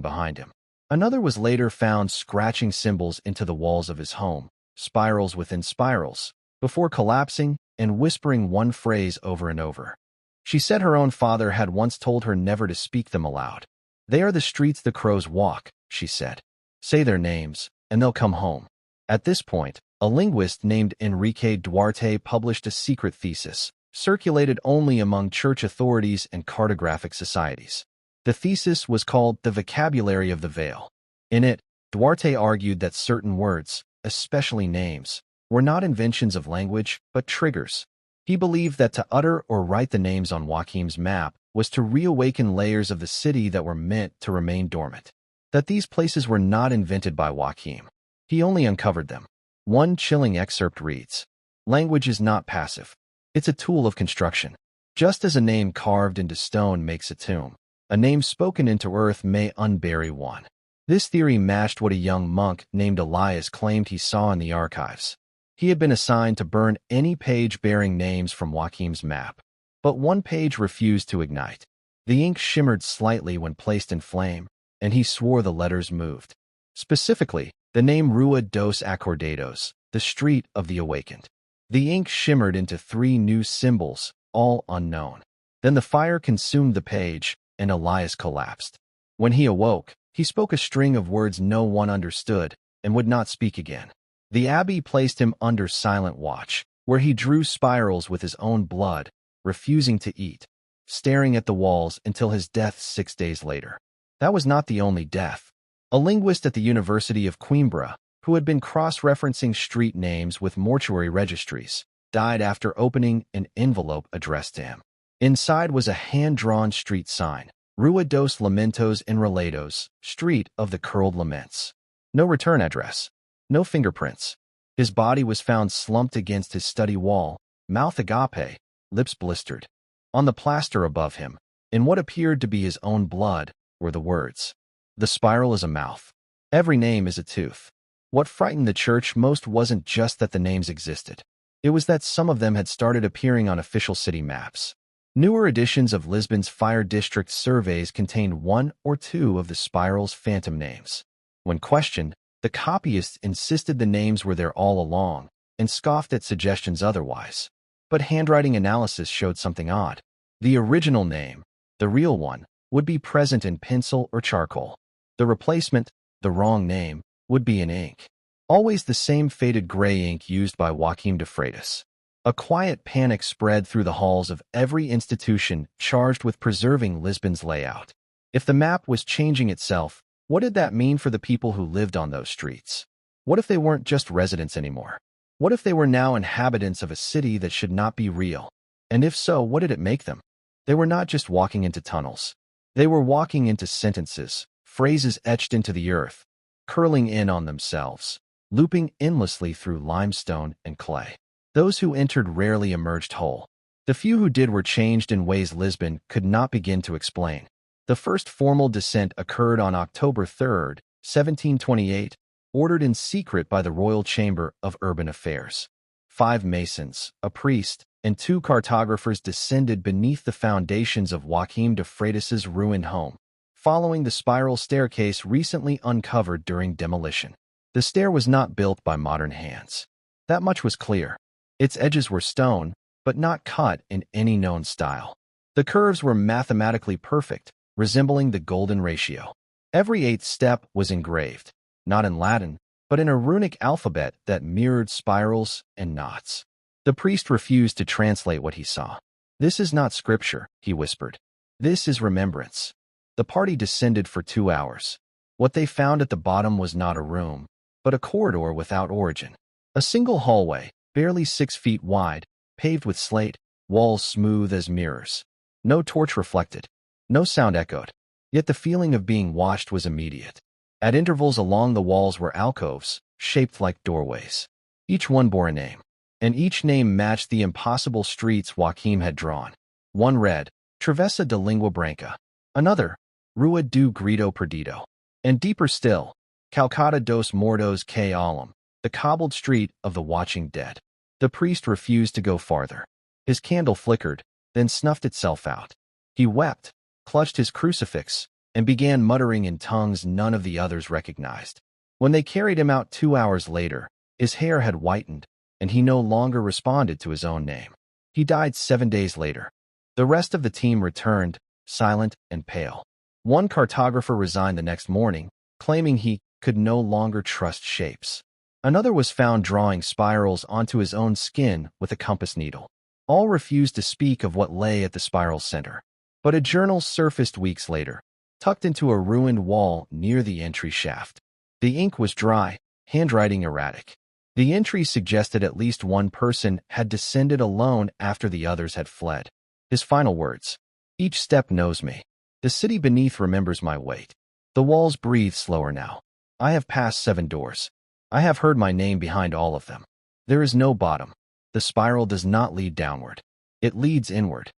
behind him. Another was later found scratching symbols into the walls of his home, spirals within spirals, before collapsing and whispering one phrase over and over. She said her own father had once told her never to speak them aloud. "They are the streets the crows walk," she said. "Say their names, and they'll come home." At this point, a linguist named Enrique Duarte published a secret thesis, circulated only among church authorities and cartographic societies. The thesis was called The Vocabulary of the Veil. In it, Duarte argued that certain words, especially names, were not inventions of language, but triggers. He believed that to utter or write the names on Joaquim's map was to reawaken layers of the city that were meant to remain dormant. That these places were not invented by Joaquim. He only uncovered them. One chilling excerpt reads, "Language is not passive. It's a tool of construction. Just as a name carved into stone makes a tomb, a name spoken into earth may unbury one." This theory matched what a young monk named Elias claimed he saw in the archives. He had been assigned to burn any page bearing names from Joaquim's map. But one page refused to ignite. The ink shimmered slightly when placed in flame, and he swore the letters moved. Specifically, the name Rua dos Acordados, the Street of the Awakened. The ink shimmered into 3 new symbols, all unknown. Then the fire consumed the page, and Elias collapsed. When he awoke, he spoke a string of words no one understood, and would not speak again. The abbey placed him under silent watch, where he drew spirals with his own blood, refusing to eat, staring at the walls until his death 6 days later. That was not the only death. A linguist at the University of Coimbra, who had been cross-referencing street names with mortuary registries, died after opening an envelope addressed to him. Inside was a hand-drawn street sign, Rua dos Lamentos Enrolados, Street of the Curled Laments. No return address. No fingerprints. His body was found slumped against his study wall, mouth agape, lips blistered. On the plaster above him, in what appeared to be his own blood, were the words, "The spiral is a mouth. Every name is a tooth." What frightened the church most wasn't just that the names existed. It was that some of them had started appearing on official city maps. Newer editions of Lisbon's fire district surveys contained one or two of the spiral's phantom names. When questioned, the copyists insisted the names were there all along and scoffed at suggestions otherwise. But handwriting analysis showed something odd. The original name, the real one, would be present in pencil or charcoal. The replacement, the wrong name, would be in ink. Always the same faded gray ink used by Joachim de Freitas. A quiet panic spread through the halls of every institution charged with preserving Lisbon's layout. If the map was changing itself, what did that mean for the people who lived on those streets? What if they weren't just residents anymore? What if they were now inhabitants of a city that should not be real? And if so, what did it make them? They were not just walking into tunnels. They were walking into sentences, phrases etched into the earth, curling in on themselves, looping endlessly through limestone and clay. Those who entered rarely emerged whole. The few who did were changed in ways Lisbon could not begin to explain. The first formal descent occurred on October 3, 1728, ordered in secret by the Royal Chamber of Urban Affairs. 5 masons, a priest, and 2 cartographers descended beneath the foundations of Joachim de Freitas's ruined home, following the spiral staircase recently uncovered during demolition. The stair was not built by modern hands. That much was clear. Its edges were stone, but not cut in any known style. The curves were mathematically perfect, resembling the golden ratio. Every 8th step was engraved, not in Latin, but in a runic alphabet that mirrored spirals and knots. The priest refused to translate what he saw. "This is not scripture," he whispered. "This is remembrance." The party descended for 2 hours. What they found at the bottom was not a room, but a corridor without origin. A single hallway, barely 6 feet wide, paved with slate, walls smooth as mirrors. No torch reflected. No sound echoed. Yet the feeling of being watched was immediate. At intervals along the walls were alcoves, shaped like doorways. Each one bore a name, and each name matched the impossible streets Joachim had drawn. One read, Travessa de Lingua Branca. Another, Rua do Grito Perdido. And deeper still, Calcata dos Mortos que Alum, the cobbled street of the watching dead. The priest refused to go farther. His candle flickered, then snuffed itself out. He wept, clutched his crucifix, and began muttering in tongues none of the others recognized. When they carried him out 2 hours later, his hair had whitened, and he no longer responded to his own name. He died 7 days later. The rest of the team returned, silent and pale. One cartographer resigned the next morning, claiming he could no longer trust shapes. Another was found drawing spirals onto his own skin with a compass needle. All refused to speak of what lay at the spiral's center. But a journal surfaced weeks later, tucked into a ruined wall near the entry shaft. The ink was dry, handwriting erratic. The entry suggested at least one person had descended alone after the others had fled. His final words, "Each step knows me. The city beneath remembers my weight. The walls breathe slower now. I have passed 7 doors. I have heard my name behind all of them. There is no bottom. The spiral does not lead downward. It leads inward."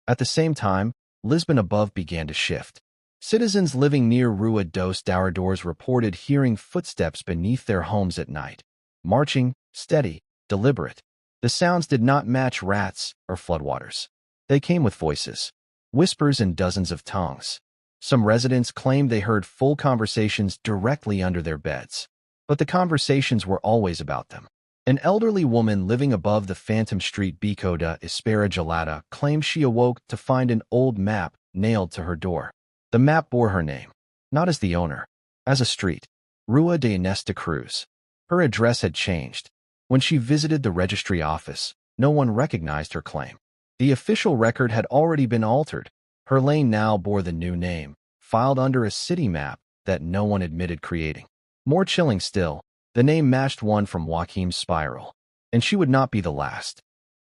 At the same time, Lisbon above began to shift. Citizens living near Rua dos Douradores reported hearing footsteps beneath their homes at night. Marching, steady, deliberate. The sounds did not match rats or floodwaters. They came with voices, whispers in dozens of tongues. Some residents claimed they heard full conversations directly under their beds. But the conversations were always about them. An elderly woman living above the phantom street Bico da Espera Gelada claimed she awoke to find an old map nailed to her door. The map bore her name, not as the owner, as a street, Rua de Inés de Cruz. Her address had changed. When she visited the registry office, no one recognized her claim. The official record had already been altered. Her lane now bore the new name, filed under a city map that no one admitted creating. More chilling still, the name matched one from Joachim's spiral, and she would not be the last.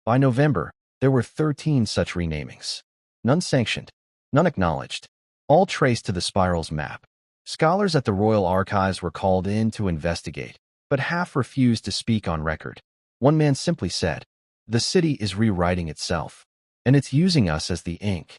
By November, there were 13 such renamings. None sanctioned, none acknowledged, all traced to the spiral's map. Scholars at the Royal Archives were called in to investigate, but half refused to speak on record. One man simply said, "The city is rewriting itself." and it's using us as the ink.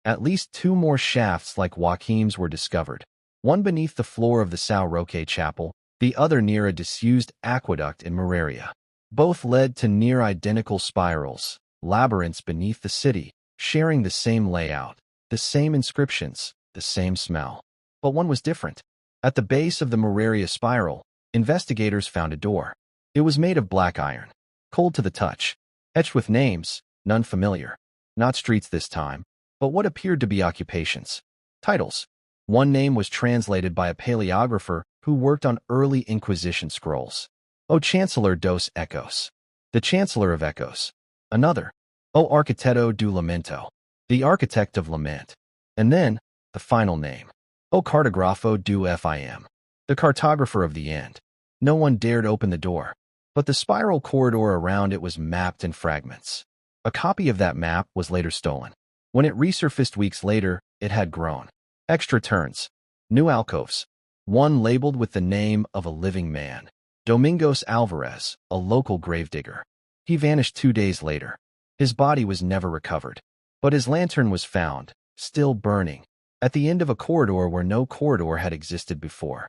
At least 2 more shafts like Joachim's were discovered, one beneath the floor of the São Roque Chapel, the other near a disused aqueduct in Moraria. Both led to near-identical spirals, labyrinths beneath the city, sharing the same layout, the same inscriptions, the same smell. But one was different. At the base of the Moraria spiral, investigators found a door. It was made of black iron, cold to the touch, etched with names, none familiar. Not streets this time, but what appeared to be occupations. Titles. One name was translated by a paleographer who worked on early Inquisition scrolls. O Chancellor dos Ecos, the Chancellor of Echoes. Another, O Arquiteto do Lamento, the Architect of Lament. And then, the final name, O Cartografo do Fim, the Cartographer of the End. No one dared open the door, but the spiral corridor around it was mapped in fragments. A copy of that map was later stolen. When it resurfaced weeks later, it had grown. Extra turns, new alcoves, one labeled with the name of a living man. Domingos Alvarez, a local gravedigger. He vanished 2 days later. His body was never recovered. But his lantern was found, still burning, at the end of a corridor where no corridor had existed before.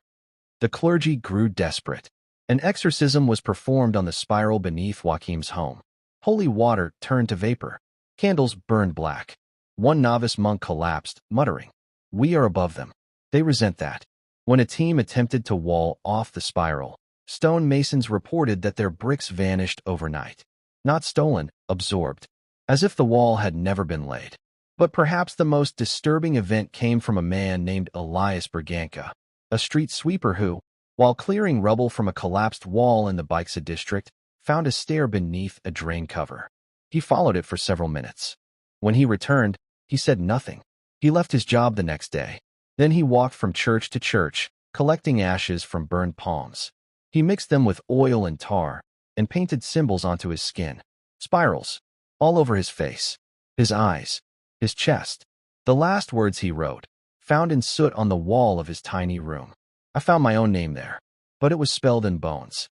The clergy grew desperate. An exorcism was performed on the spiral beneath Joachim's home. Holy water turned to vapor. Candles burned black. One novice monk collapsed, muttering, "We are above them. They resent that." When a team attempted to wall off the spiral, stone masons reported that their bricks vanished overnight. Not stolen, absorbed, as if the wall had never been laid. But perhaps the most disturbing event came from a man named Elias Berganca, a street sweeper who, while clearing rubble from a collapsed wall in the Baixa district, found a stair beneath a drain cover. He followed it for several minutes. When he returned, he said nothing. He left his job the next day. Then he walked from church to church, collecting ashes from burned palms. He mixed them with oil and tar, and painted symbols onto his skin. Spirals, all over his face, his eyes, his chest. The last words he wrote, found in soot on the wall of his tiny room. I found my own name there, but it was spelled in bones.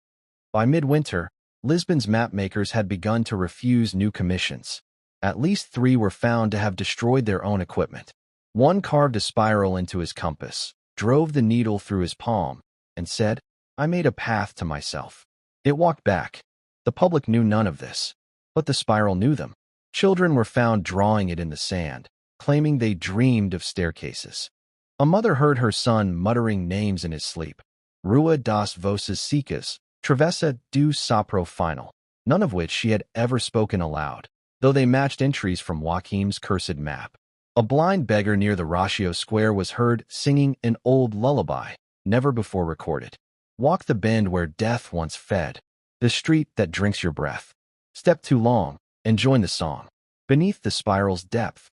By midwinter, Lisbon's mapmakers had begun to refuse new commissions. At least 3 were found to have destroyed their own equipment. One carved a spiral into his compass, drove the needle through his palm, and said, "I made a path to myself." It walked back. The public knew none of this, but the spiral knew them. Children were found drawing it in the sand, claiming they dreamed of staircases. A mother heard her son muttering names in his sleep. Rua das Vozes Secas, Travessa do Sopro Final, none of which she had ever spoken aloud, though they matched entries from Joachim's cursed map. A blind beggar near the Ratio Square was heard singing an old lullaby, never before recorded. Walk the bend where death once fed, the street that drinks your breath. Step too long, and join the song, beneath the spiral's depth.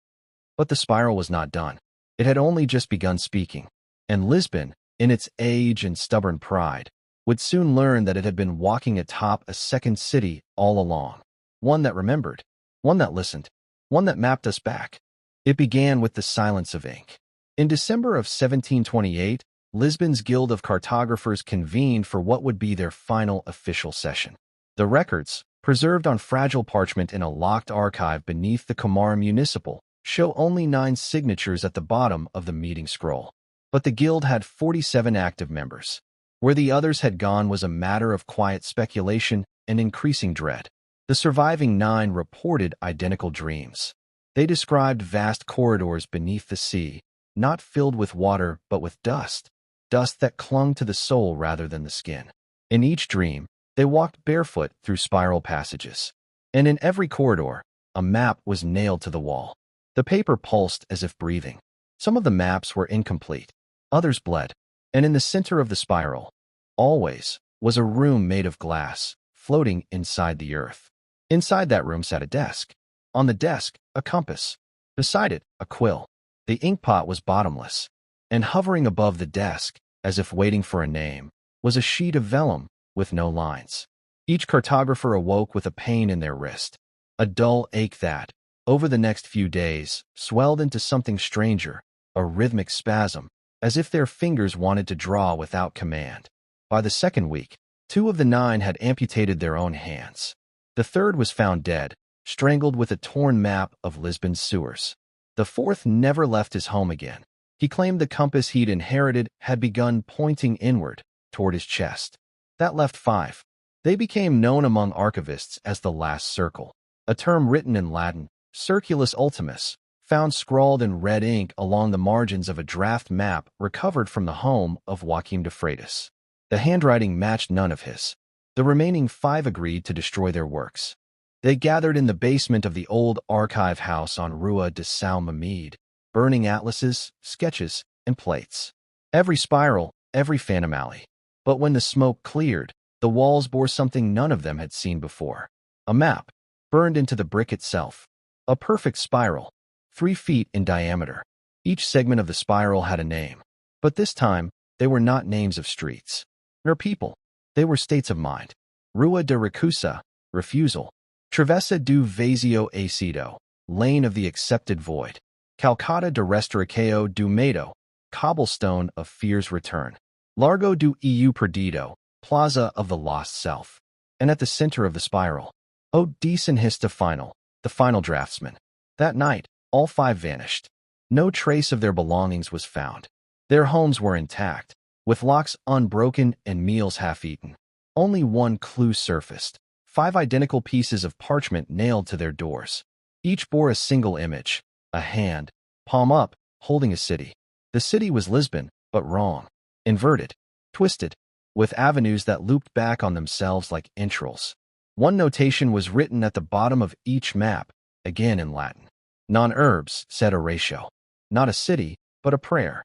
But the spiral was not done. It had only just begun speaking, and Lisbon, in its age and stubborn pride, would soon learn that it had been walking atop a second city all along. One that remembered, one that listened, one that mapped us back. It began with the silence of ink. In December of 1728, Lisbon's Guild of Cartographers convened for what would be their final official session. The records, preserved on fragile parchment in a locked archive beneath the Comar Municipal, show only 9 signatures at the bottom of the meeting scroll. But the guild had 47 active members. Where the others had gone was a matter of quiet speculation and increasing dread. The surviving 9 reported identical dreams. They described vast corridors beneath the sea, not filled with water but with dust, dust that clung to the soul rather than the skin. In each dream, they walked barefoot through spiral passages. And in every corridor, a map was nailed to the wall. The paper pulsed as if breathing. Some of the maps were incomplete, others bled, and in the center of the spiral, always, was a room made of glass, floating inside the earth. Inside that room sat a desk. On the desk, a compass. Beside it, a quill. The inkpot was bottomless, and hovering above the desk, as if waiting for a name, was a sheet of vellum with no lines. Each cartographer awoke with a pain in their wrist, a dull ache that, over the next few days, swelled into something stranger, a rhythmic spasm, as if their fingers wanted to draw without command. By the second week, 2 of the 9 had amputated their own hands. The third was found dead, strangled with a torn map of Lisbon's sewers. The fourth never left his home again. He claimed the compass he'd inherited had begun pointing inward, toward his chest. That left 5. They became known among archivists as the Last Circle, a term written in Latin, circulus ultimus, found scrawled in red ink along the margins of a draft map recovered from the home of Joachim de Freitas. The handwriting matched none of his. The remaining 5 agreed to destroy their works. They gathered in the basement of the old archive house on Rua de São Mamede, burning atlases, sketches, and plates. Every spiral, every phantom alley. But when the smoke cleared, the walls bore something none of them had seen before. A map, burned into the brick itself. A perfect spiral, 3 feet in diameter. Each segment of the spiral had a name. But this time, they were not names of streets, nor people. They were states of mind. Rua de Recusa, refusal. Travessa do Vazio Acido, lane of the accepted void. Calcata de Restauracao do Medo, cobblestone of fear's return. Largo do Eu Perdido, plaza of the lost self. And at the center of the spiral, O Decenhista Final, the final draftsman. That night, all 5 vanished. No trace of their belongings was found. Their homes were intact, with locks unbroken and meals half-eaten. Only one clue surfaced: 5 identical pieces of parchment nailed to their doors. Each bore a single image, a hand, palm up, holding a city. The city was Lisbon, but wrong. Inverted, twisted, with avenues that looped back on themselves like entrails. One notation was written at the bottom of each map, again in Latin. Non-herbs, said Horatio. Not a city, but a prayer.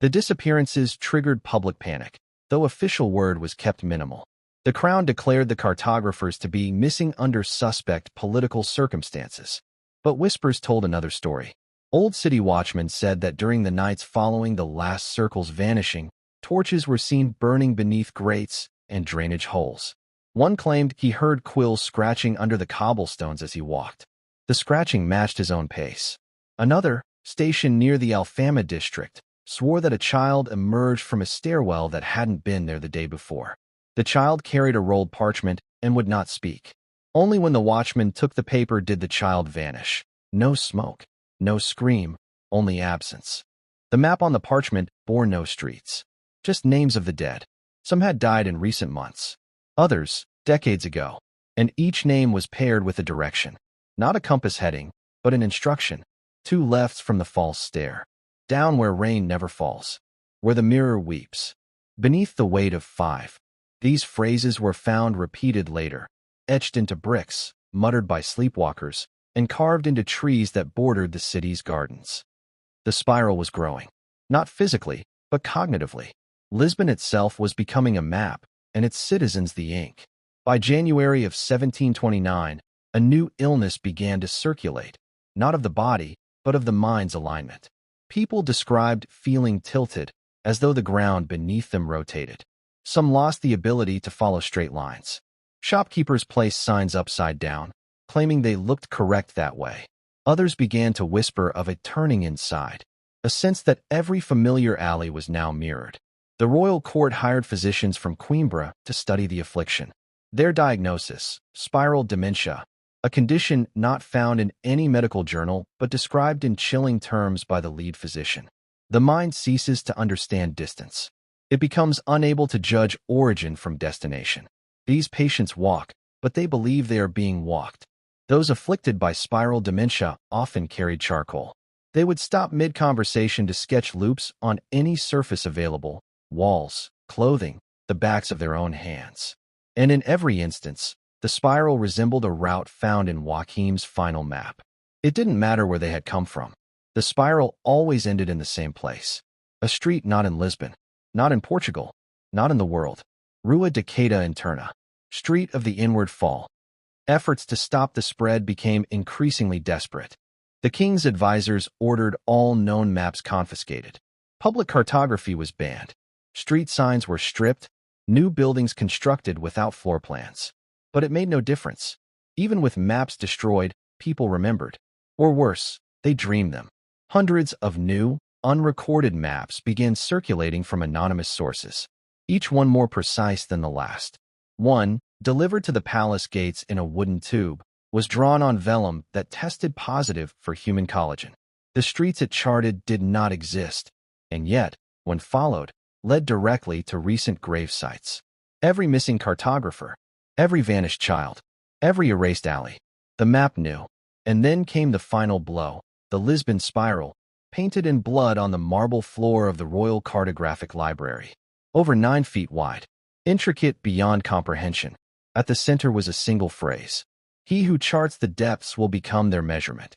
The disappearances triggered public panic, though official word was kept minimal. The Crown declared the cartographers to be missing under suspect political circumstances. But whispers told another story. Old city watchmen said that during the nights following the last circle's vanishing, torches were seen burning beneath grates and drainage holes. One claimed he heard quills scratching under the cobblestones as he walked. The scratching matched his own pace. Another, stationed near the Alfama district, swore that a child emerged from a stairwell that hadn't been there the day before. The child carried a rolled parchment and would not speak. Only when the watchman took the paper did the child vanish. No smoke, no scream, only absence. The map on the parchment bore no streets, just names of the dead. Some had died in recent months, others, decades ago, and each name was paired with a direction. Not a compass heading, but an instruction. 2 lefts from the false stair. Down where rain never falls. Where the mirror weeps. Beneath the weight of 5. These phrases were found repeated later, etched into bricks, muttered by sleepwalkers, and carved into trees that bordered the city's gardens. The spiral was growing. Not physically, but cognitively. Lisbon itself was becoming a map, and its citizens the ink. By January of 1729, a new illness began to circulate, not of the body, but of the mind's alignment. People described feeling tilted, as though the ground beneath them rotated. Some lost the ability to follow straight lines. Shopkeepers placed signs upside down, claiming they looked correct that way. Others began to whisper of a turning inside, a sense that every familiar alley was now mirrored. The royal court hired physicians from Coimbra to study the affliction. Their diagnosis: spiral dementia, a condition not found in any medical journal but described in chilling terms by the lead physician. The mind ceases to understand distance. It becomes unable to judge origin from destination. These patients walk, but they believe they are being walked. Those afflicted by spiral dementia often carried charcoal. They would stop mid-conversation to sketch loops on any surface available: walls, clothing, the backs of their own hands. And in every instance, the spiral resembled a route found in Joachim's final map. It didn't matter where they had come from. The spiral always ended in the same place. A street not in Lisbon, not in Portugal, not in the world. Rua de Queda Interna, street of the inward fall. Efforts to stop the spread became increasingly desperate. The king's advisors ordered all known maps confiscated. Public cartography was banned. Street signs were stripped, new buildings constructed without floor plans. But it made no difference. Even with maps destroyed, people remembered. Or worse, they dreamed them. Hundreds of new, unrecorded maps began circulating from anonymous sources, each one more precise than the last. One, delivered to the palace gates in a wooden tube, was drawn on vellum that tested positive for human collagen. The streets it charted did not exist, and yet, when followed, led directly to recent grave sites. Every missing cartographer, every vanished child, every erased alley. The map knew. And then came the final blow, the Lisbon spiral, painted in blood on the marble floor of the Royal Cartographic Library. Over 9 feet wide, intricate beyond comprehension. At the center was a single phrase: "He who charts the depths will become their measurement."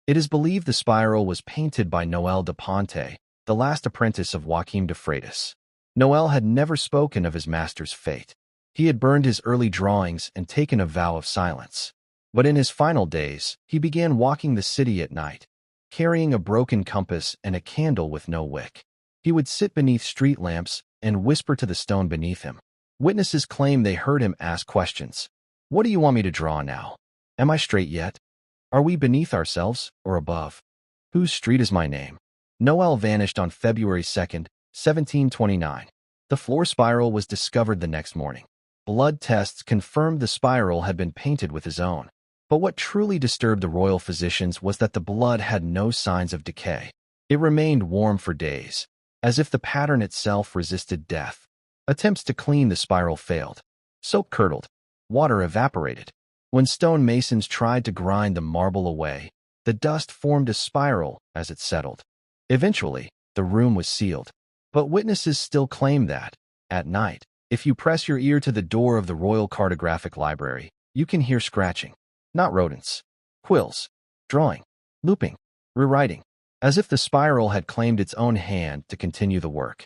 It is believed the spiral was painted by Noel de Ponte, the last apprentice of Joaquim de Freitas. Noel had never spoken of his master's fate. He had burned his early drawings and taken a vow of silence. But in his final days, he began walking the city at night, carrying a broken compass and a candle with no wick. He would sit beneath street lamps and whisper to the stone beneath him. Witnesses claim they heard him ask questions. "What do you want me to draw now? Am I straight yet? Are we beneath ourselves or above? Whose street is my name?" Noel vanished on February 2nd, 1729. The floor spiral was discovered the next morning. Blood tests confirmed the spiral had been painted with his own. But what truly disturbed the royal physicians was that the blood had no signs of decay. It remained warm for days, as if the pattern itself resisted death. Attempts to clean the spiral failed. Soap curdled. Water evaporated. When stone masons tried to grind the marble away, the dust formed a spiral as it settled. Eventually, the room was sealed. But witnesses still claim that, at night, if you press your ear to the door of the Royal Cartographic Library, you can hear scratching. Not rodents. Quills. Drawing. Looping. Rewriting. As if the spiral had claimed its own hand to continue the work.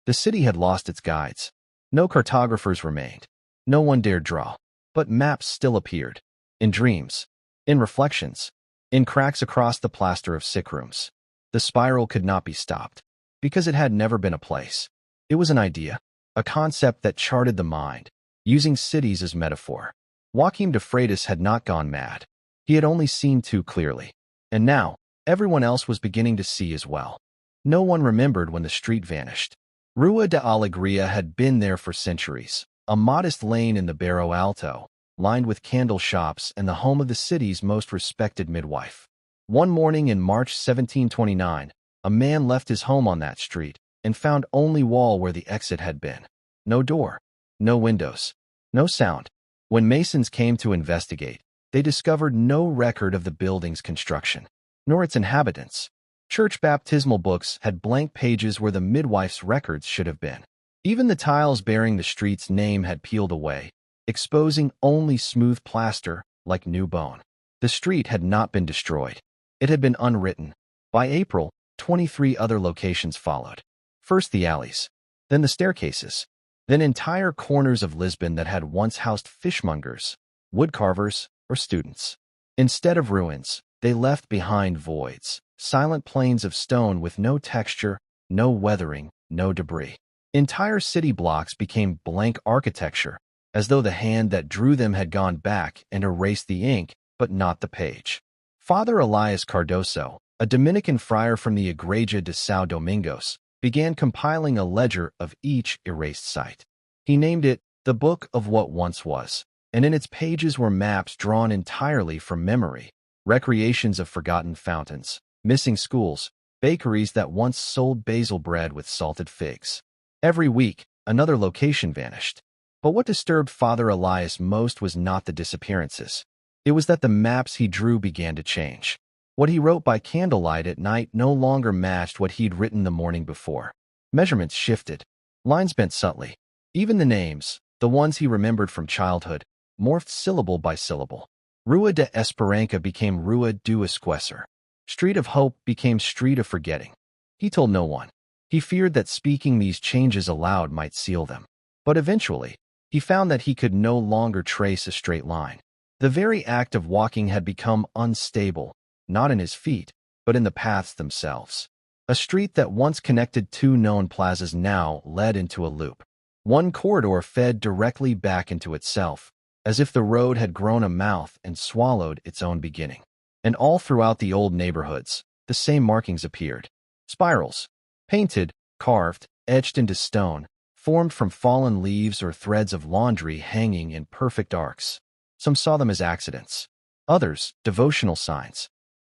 The city had lost its guides. No cartographers remained. No one dared draw. But maps still appeared. In dreams. In reflections. In cracks across the plaster of sick rooms. The spiral could not be stopped. Because it had never been a place. It was an idea. A concept that charted the mind, using cities as metaphor. Joaquim de Freitas had not gone mad. He had only seen too clearly. And now, everyone else was beginning to see as well. No one remembered when the street vanished. Rua de Alegria had been there for centuries, a modest lane in the Barrio Alto, lined with candle shops and the home of the city's most respected midwife. One morning in March 1729, a man left his home on that street and found only wall where the exit had been. No door, no windows, no sound. When masons came to investigate, they discovered no record of the building's construction, nor its inhabitants. Church baptismal books had blank pages where the midwife's records should have been. Even the tiles bearing the street's name had peeled away, exposing only smooth plaster like new bone. The street had not been destroyed. It had been unwritten. By April, 23 other locations followed. First the alleys, then the staircases, then entire corners of Lisbon that had once housed fishmongers, woodcarvers, or students. Instead of ruins, they left behind voids, silent plains of stone with no texture, no weathering, no debris. Entire city blocks became blank architecture, as though the hand that drew them had gone back and erased the ink, but not the page. Father Elias Cardoso, a Dominican friar from the Igreja de São Domingos, began compiling a ledger of each erased site. He named it the Book of What Once Was, and in its pages were maps drawn entirely from memory, recreations of forgotten fountains, missing schools, bakeries that once sold basil bread with salted figs. Every week, another location vanished. But what disturbed Father Elias most was not the disappearances. It was that the maps he drew began to change. What he wrote by candlelight at night no longer matched what he'd written the morning before. Measurements shifted. Lines bent subtly. Even the names, the ones he remembered from childhood, morphed syllable by syllable. Rua de Esperança became Rua do Esquecer. Street of Hope became Street of Forgetting. He told no one. He feared that speaking these changes aloud might seal them. But eventually, he found that he could no longer trace a straight line. The very act of walking had become unstable, not in his feet, but in the paths themselves. A street that once connected two known plazas now led into a loop. One corridor fed directly back into itself, as if the road had grown a mouth and swallowed its own beginning. And all throughout the old neighborhoods, the same markings appeared. Spirals, painted, carved, etched into stone, formed from fallen leaves or threads of laundry hanging in perfect arcs. Some saw them as accidents. others devotional signs.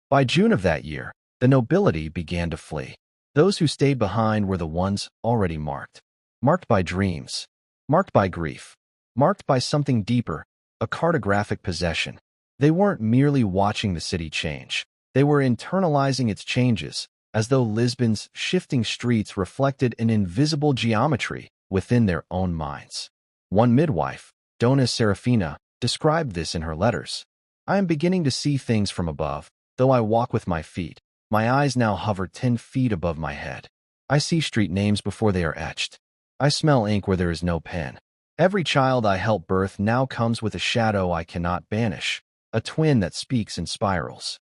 By June of that year, the nobility began to flee. Those who stayed behind were the ones already marked. Marked by dreams, marked by grief, marked by something deeper, a cartographic possession. They weren't merely watching the city change. They were internalizing its changes, as though Lisbon's shifting streets reflected an invisible geometry within their own minds. One midwife, Dona Serafina, described this in her letters. I am beginning to see things from above, though I walk with my feet. My eyes now hover 10 feet above my head. I see street names before they are etched. I smell ink where there is no pen. Every child I help birth now comes with a shadow I cannot banish, a twin that speaks in spirals.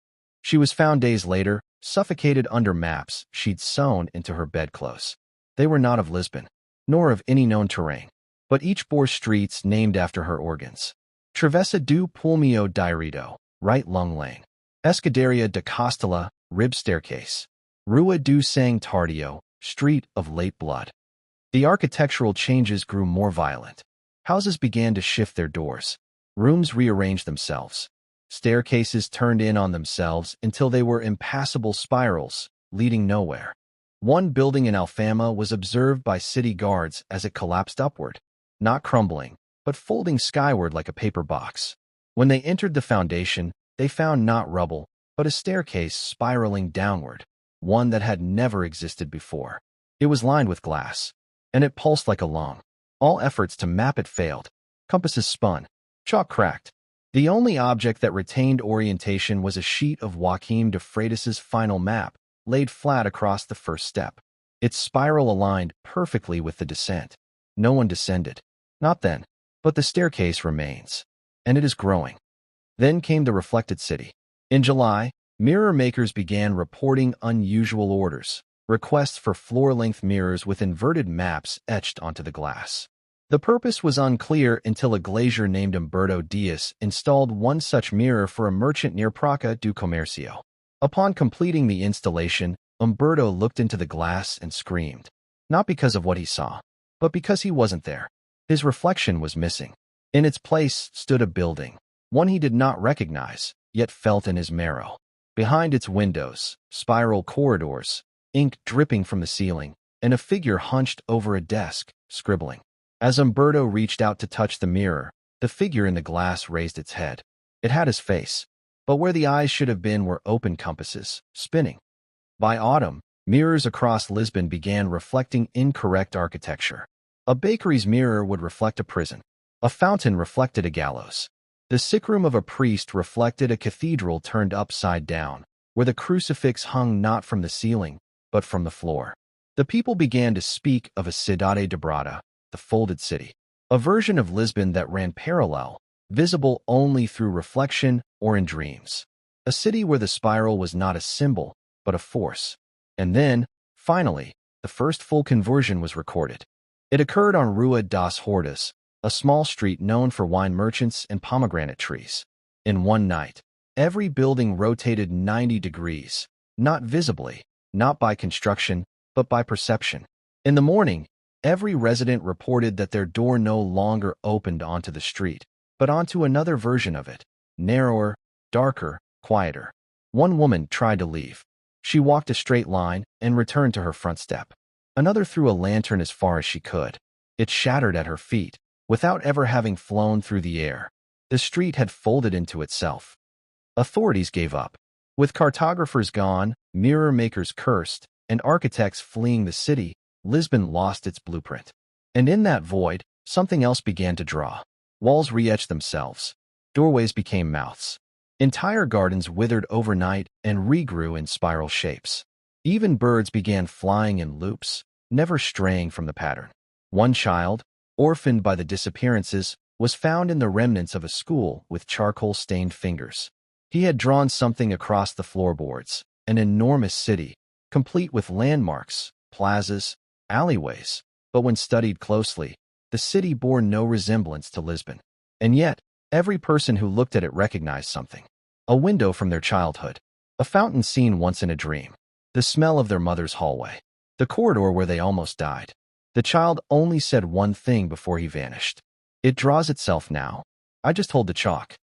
She was found days later, suffocated under maps she'd sewn into her bedclothes. They were not of Lisbon, nor of any known terrain, but each bore streets named after her organs. Travessa do Pulmio Direito, right lung lane. Escadaria de Costela, rib staircase. Rua do Sang Tardio, street of late blood. The architectural changes grew more violent. Houses began to shift their doors. Rooms rearranged themselves. Staircases turned in on themselves until they were impassable spirals, leading nowhere. One building in Alfama was observed by city guards as it collapsed upward, not crumbling, but folding skyward like a paper box. When they entered the foundation, they found not rubble, but a staircase spiraling downward, one that had never existed before. It was lined with glass, and it pulsed like a lung. All efforts to map it failed. Compasses spun. Chalk cracked. The only object that retained orientation was a sheet of Joaquim de Freitas's final map, laid flat across the first step. Its spiral aligned perfectly with the descent. No one descended. Not then. But the staircase remains. And it is growing. Then came the reflected city. In July, mirror makers began reporting unusual orders, requests for floor-length mirrors with inverted maps etched onto the glass. The purpose was unclear until a glazier named Umberto Dias installed one such mirror for a merchant near Praca do Comercio. Upon completing the installation, Umberto looked into the glass and screamed, not because of what he saw, but because he wasn't there. His reflection was missing. In its place stood a building, one he did not recognize, yet felt in his marrow. Behind its windows, spiral corridors, ink dripping from the ceiling, and a figure hunched over a desk, scribbling. As Umberto reached out to touch the mirror, the figure in the glass raised its head. It had his face, but where the eyes should have been were open compasses, spinning. By autumn, mirrors across Lisbon began reflecting incorrect architecture. A bakery's mirror would reflect a prison. A fountain reflected a gallows. The sick room of a priest reflected a cathedral turned upside down, where the crucifix hung not from the ceiling, but from the floor. The people began to speak of a cidade dobrada, the folded city, a version of Lisbon that ran parallel, visible only through reflection or in dreams. A city where the spiral was not a symbol, but a force. And then, finally, the first full conversion was recorded. It occurred on Rua das Hortas, a small street known for wine merchants and pomegranate trees. In one night, every building rotated 90 degrees, not visibly, not by construction, but by perception. In the morning, every resident reported that their door no longer opened onto the street, but onto another version of it, narrower, darker, quieter. One woman tried to leave. She walked a straight line and returned to her front step. Another threw a lantern as far as she could. It shattered at her feet, without ever having flown through the air. The street had folded into itself. Authorities gave up. With cartographers gone, mirror makers cursed, and architects fleeing the city, Lisbon lost its blueprint. And in that void, something else began to draw. Walls re-etched themselves. Doorways became mouths. Entire gardens withered overnight and regrew in spiral shapes. Even birds began flying in loops, never straying from the pattern. One child, orphaned by the disappearances, was found in the remnants of a school with charcoal-stained fingers. He had drawn something across the floorboards, an enormous city, complete with landmarks, plazas, alleyways. But when studied closely, the city bore no resemblance to Lisbon. And yet, every person who looked at it recognized something. A window from their childhood. A fountain seen once in a dream. The smell of their mother's hallway. The corridor where they almost died. The child only said one thing before he vanished. It draws itself now. I just hold the chalk.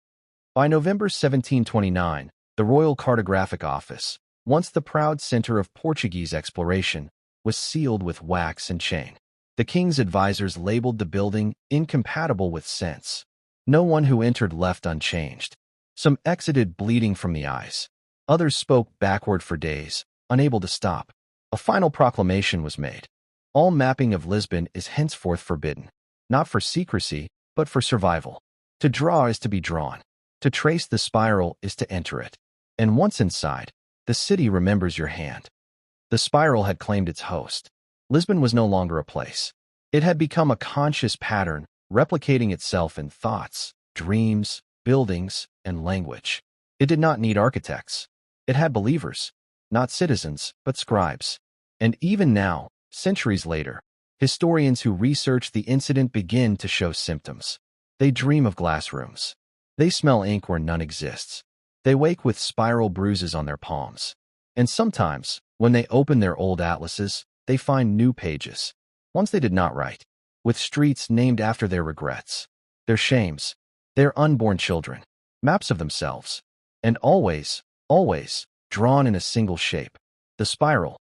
By November 1729, the Royal Cartographic Office, once the proud center of Portuguese exploration, was sealed with wax and chain. The king's advisors labeled the building incompatible with sense. No one who entered left unchanged. Some exited bleeding from the eyes. Others spoke backward for days, unable to stop. A final proclamation was made. All mapping of Lisbon is henceforth forbidden, not for secrecy, but for survival. To draw is to be drawn. To trace the spiral is to enter it. And once inside, the city remembers your hand. The spiral had claimed its host. Lisbon was no longer a place. It had become a conscious pattern, replicating itself in thoughts, dreams, buildings, and language. It did not need architects. It had believers, not citizens, but scribes. And even now, centuries later, historians who research the incident begin to show symptoms. They dream of glass rooms. They smell ink where none exists. They wake with spiral bruises on their palms. And sometimes, when they open their old atlases, they find new pages, ones they did not write, with streets named after their regrets, their shames, their unborn children, maps of themselves, and always, always, drawn in a single shape, the spiral.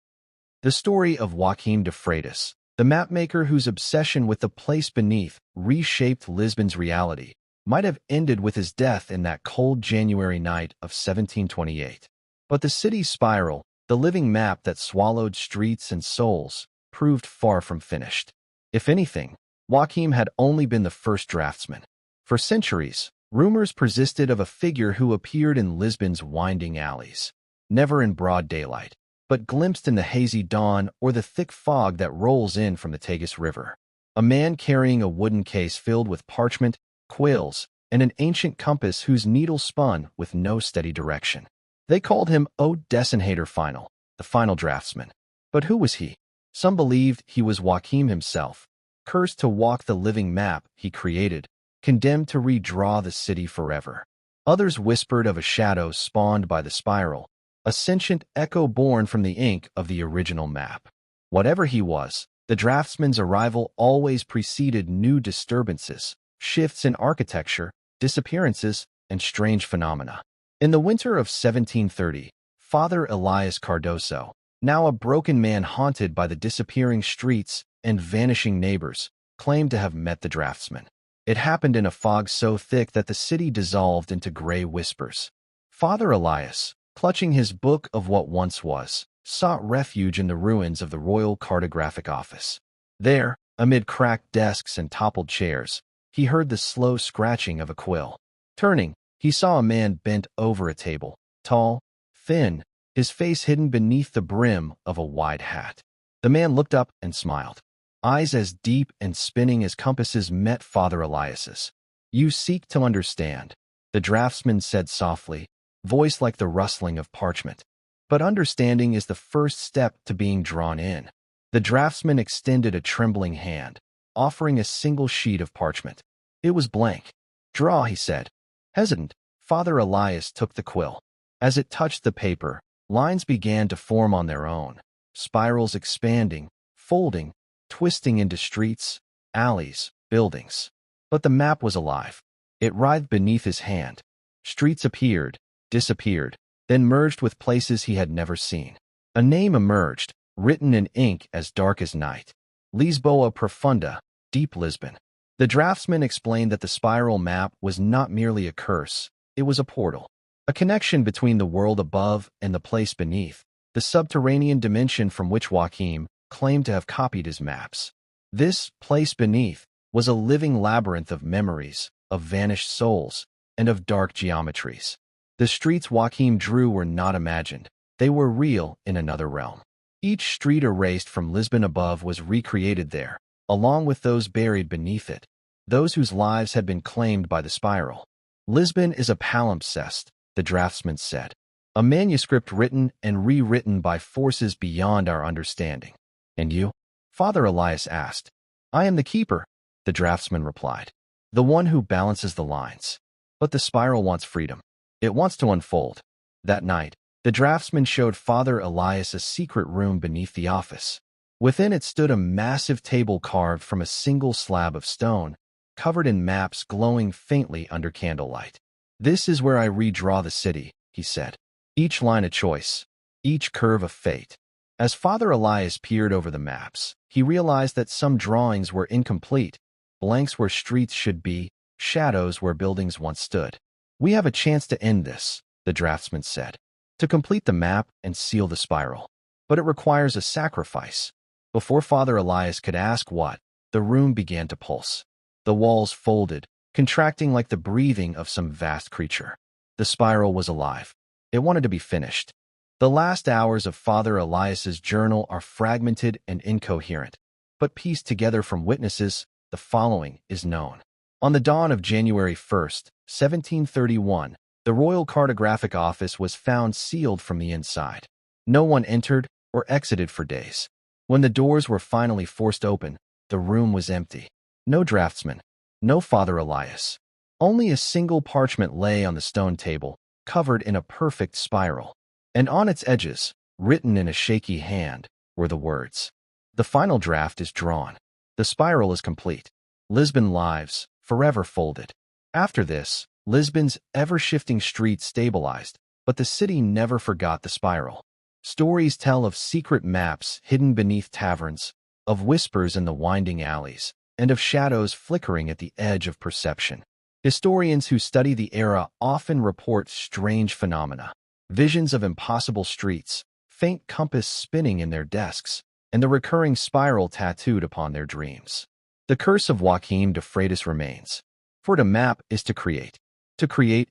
The story of Joaquim de Freitas, the mapmaker whose obsession with the place beneath reshaped Lisbon's reality, might have ended with his death in that cold January night of 1728. But the city's spiral, the living map that swallowed streets and souls, proved far from finished. If anything, Joaquim had only been the first draftsman. For centuries, rumors persisted of a figure who appeared in Lisbon's winding alleys, never in broad daylight, but glimpsed in the hazy dawn or the thick fog that rolls in from the Tagus River. A man carrying a wooden case filled with parchment, quills, and an ancient compass whose needle spun with no steady direction. They called him O Designator Final, the final draftsman. But who was he? Some believed he was Joaquim himself, cursed to walk the living map he created, condemned to redraw the city forever. Others whispered of a shadow spawned by the spiral, a sentient echo born from the ink of the original map. Whatever he was, the draftsman's arrival always preceded new disturbances, shifts in architecture, disappearances, and strange phenomena. In the winter of 1730, Father Elias Cardoso, now a broken man haunted by the disappearing streets and vanishing neighbors, claimed to have met the draftsman. It happened in a fog so thick that the city dissolved into gray whispers. Father Elias, clutching his book of what once was, sought refuge in the ruins of the Royal Cartographic Office. There, amid cracked desks and toppled chairs, he heard the slow scratching of a quill. Turning, he saw a man bent over a table, tall, thin, his face hidden beneath the brim of a wide hat. The man looked up and smiled. Eyes as deep and spinning as compasses met Father Elias's. "You seek to understand," the draftsman said softly, voice like the rustling of parchment. "But understanding is the first step to being drawn in." The draftsman extended a trembling hand, offering a single sheet of parchment. It was blank. "Draw," he said. Hesitant, Father Elias took the quill. As it touched the paper, lines began to form on their own, spirals expanding, folding, twisting into streets, alleys, buildings. But the map was alive. It writhed beneath his hand. Streets appeared, disappeared, then merged with places he had never seen. A name emerged, written in ink as dark as night. Lisboa Profunda, Deep Lisbon. The draftsman explained that the spiral map was not merely a curse, it was a portal. A connection between the world above and the place beneath, the subterranean dimension from which Joaquim claimed to have copied his maps. This place beneath was a living labyrinth of memories, of vanished souls, and of dark geometries. The streets Joaquim drew were not imagined, they were real in another realm. Each street erased from Lisbon above was recreated there, along with those buried beneath it, those whose lives had been claimed by the spiral. Lisbon is a palimpsest, the draftsman said, a manuscript written and rewritten by forces beyond our understanding. And you? Father Elias asked. I am the keeper, the draftsman replied, the one who balances the lines. But the spiral wants freedom. It wants to unfold. That night, the draftsman showed Father Elias a secret room beneath the office. Within it stood a massive table carved from a single slab of stone, covered in maps glowing faintly under candlelight. "This is where I redraw the city," he said. "Each line a choice, each curve a fate." As Father Elias peered over the maps, he realized that some drawings were incomplete, blanks where streets should be, shadows where buildings once stood. "We have a chance to end this," the draftsman said, "to complete the map and seal the spiral. But it requires a sacrifice." Before Father Elias could ask what, the room began to pulse. The walls folded, contracting like the breathing of some vast creature. The spiral was alive. It wanted to be finished. The last hours of Father Elias's journal are fragmented and incoherent, but pieced together from witnesses, the following is known. On the dawn of January 1st, 1731, the Royal Cartographic Office was found sealed from the inside. No one entered or exited for days. When the doors were finally forced open, the room was empty. No draftsman, no Father Elias. Only a single parchment lay on the stone table, covered in a perfect spiral. And on its edges, written in a shaky hand, were the words, "The final draft is drawn. The spiral is complete. Lisbon lives, forever folded." After this, Lisbon's ever-shifting streets stabilized, but the city never forgot the spiral. Stories tell of secret maps hidden beneath taverns, of whispers in the winding alleys, and of shadows flickering at the edge of perception. Historians who study the era often report strange phenomena. Visions of impossible streets, faint compass spinning in their desks, and the recurring spiral tattooed upon their dreams. The curse of Joachim de Freitas remains. For to map is to create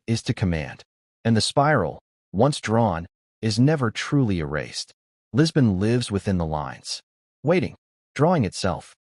is to command, and the spiral, once drawn, is never truly erased. Lisbon lives within the lines, waiting, drawing itself,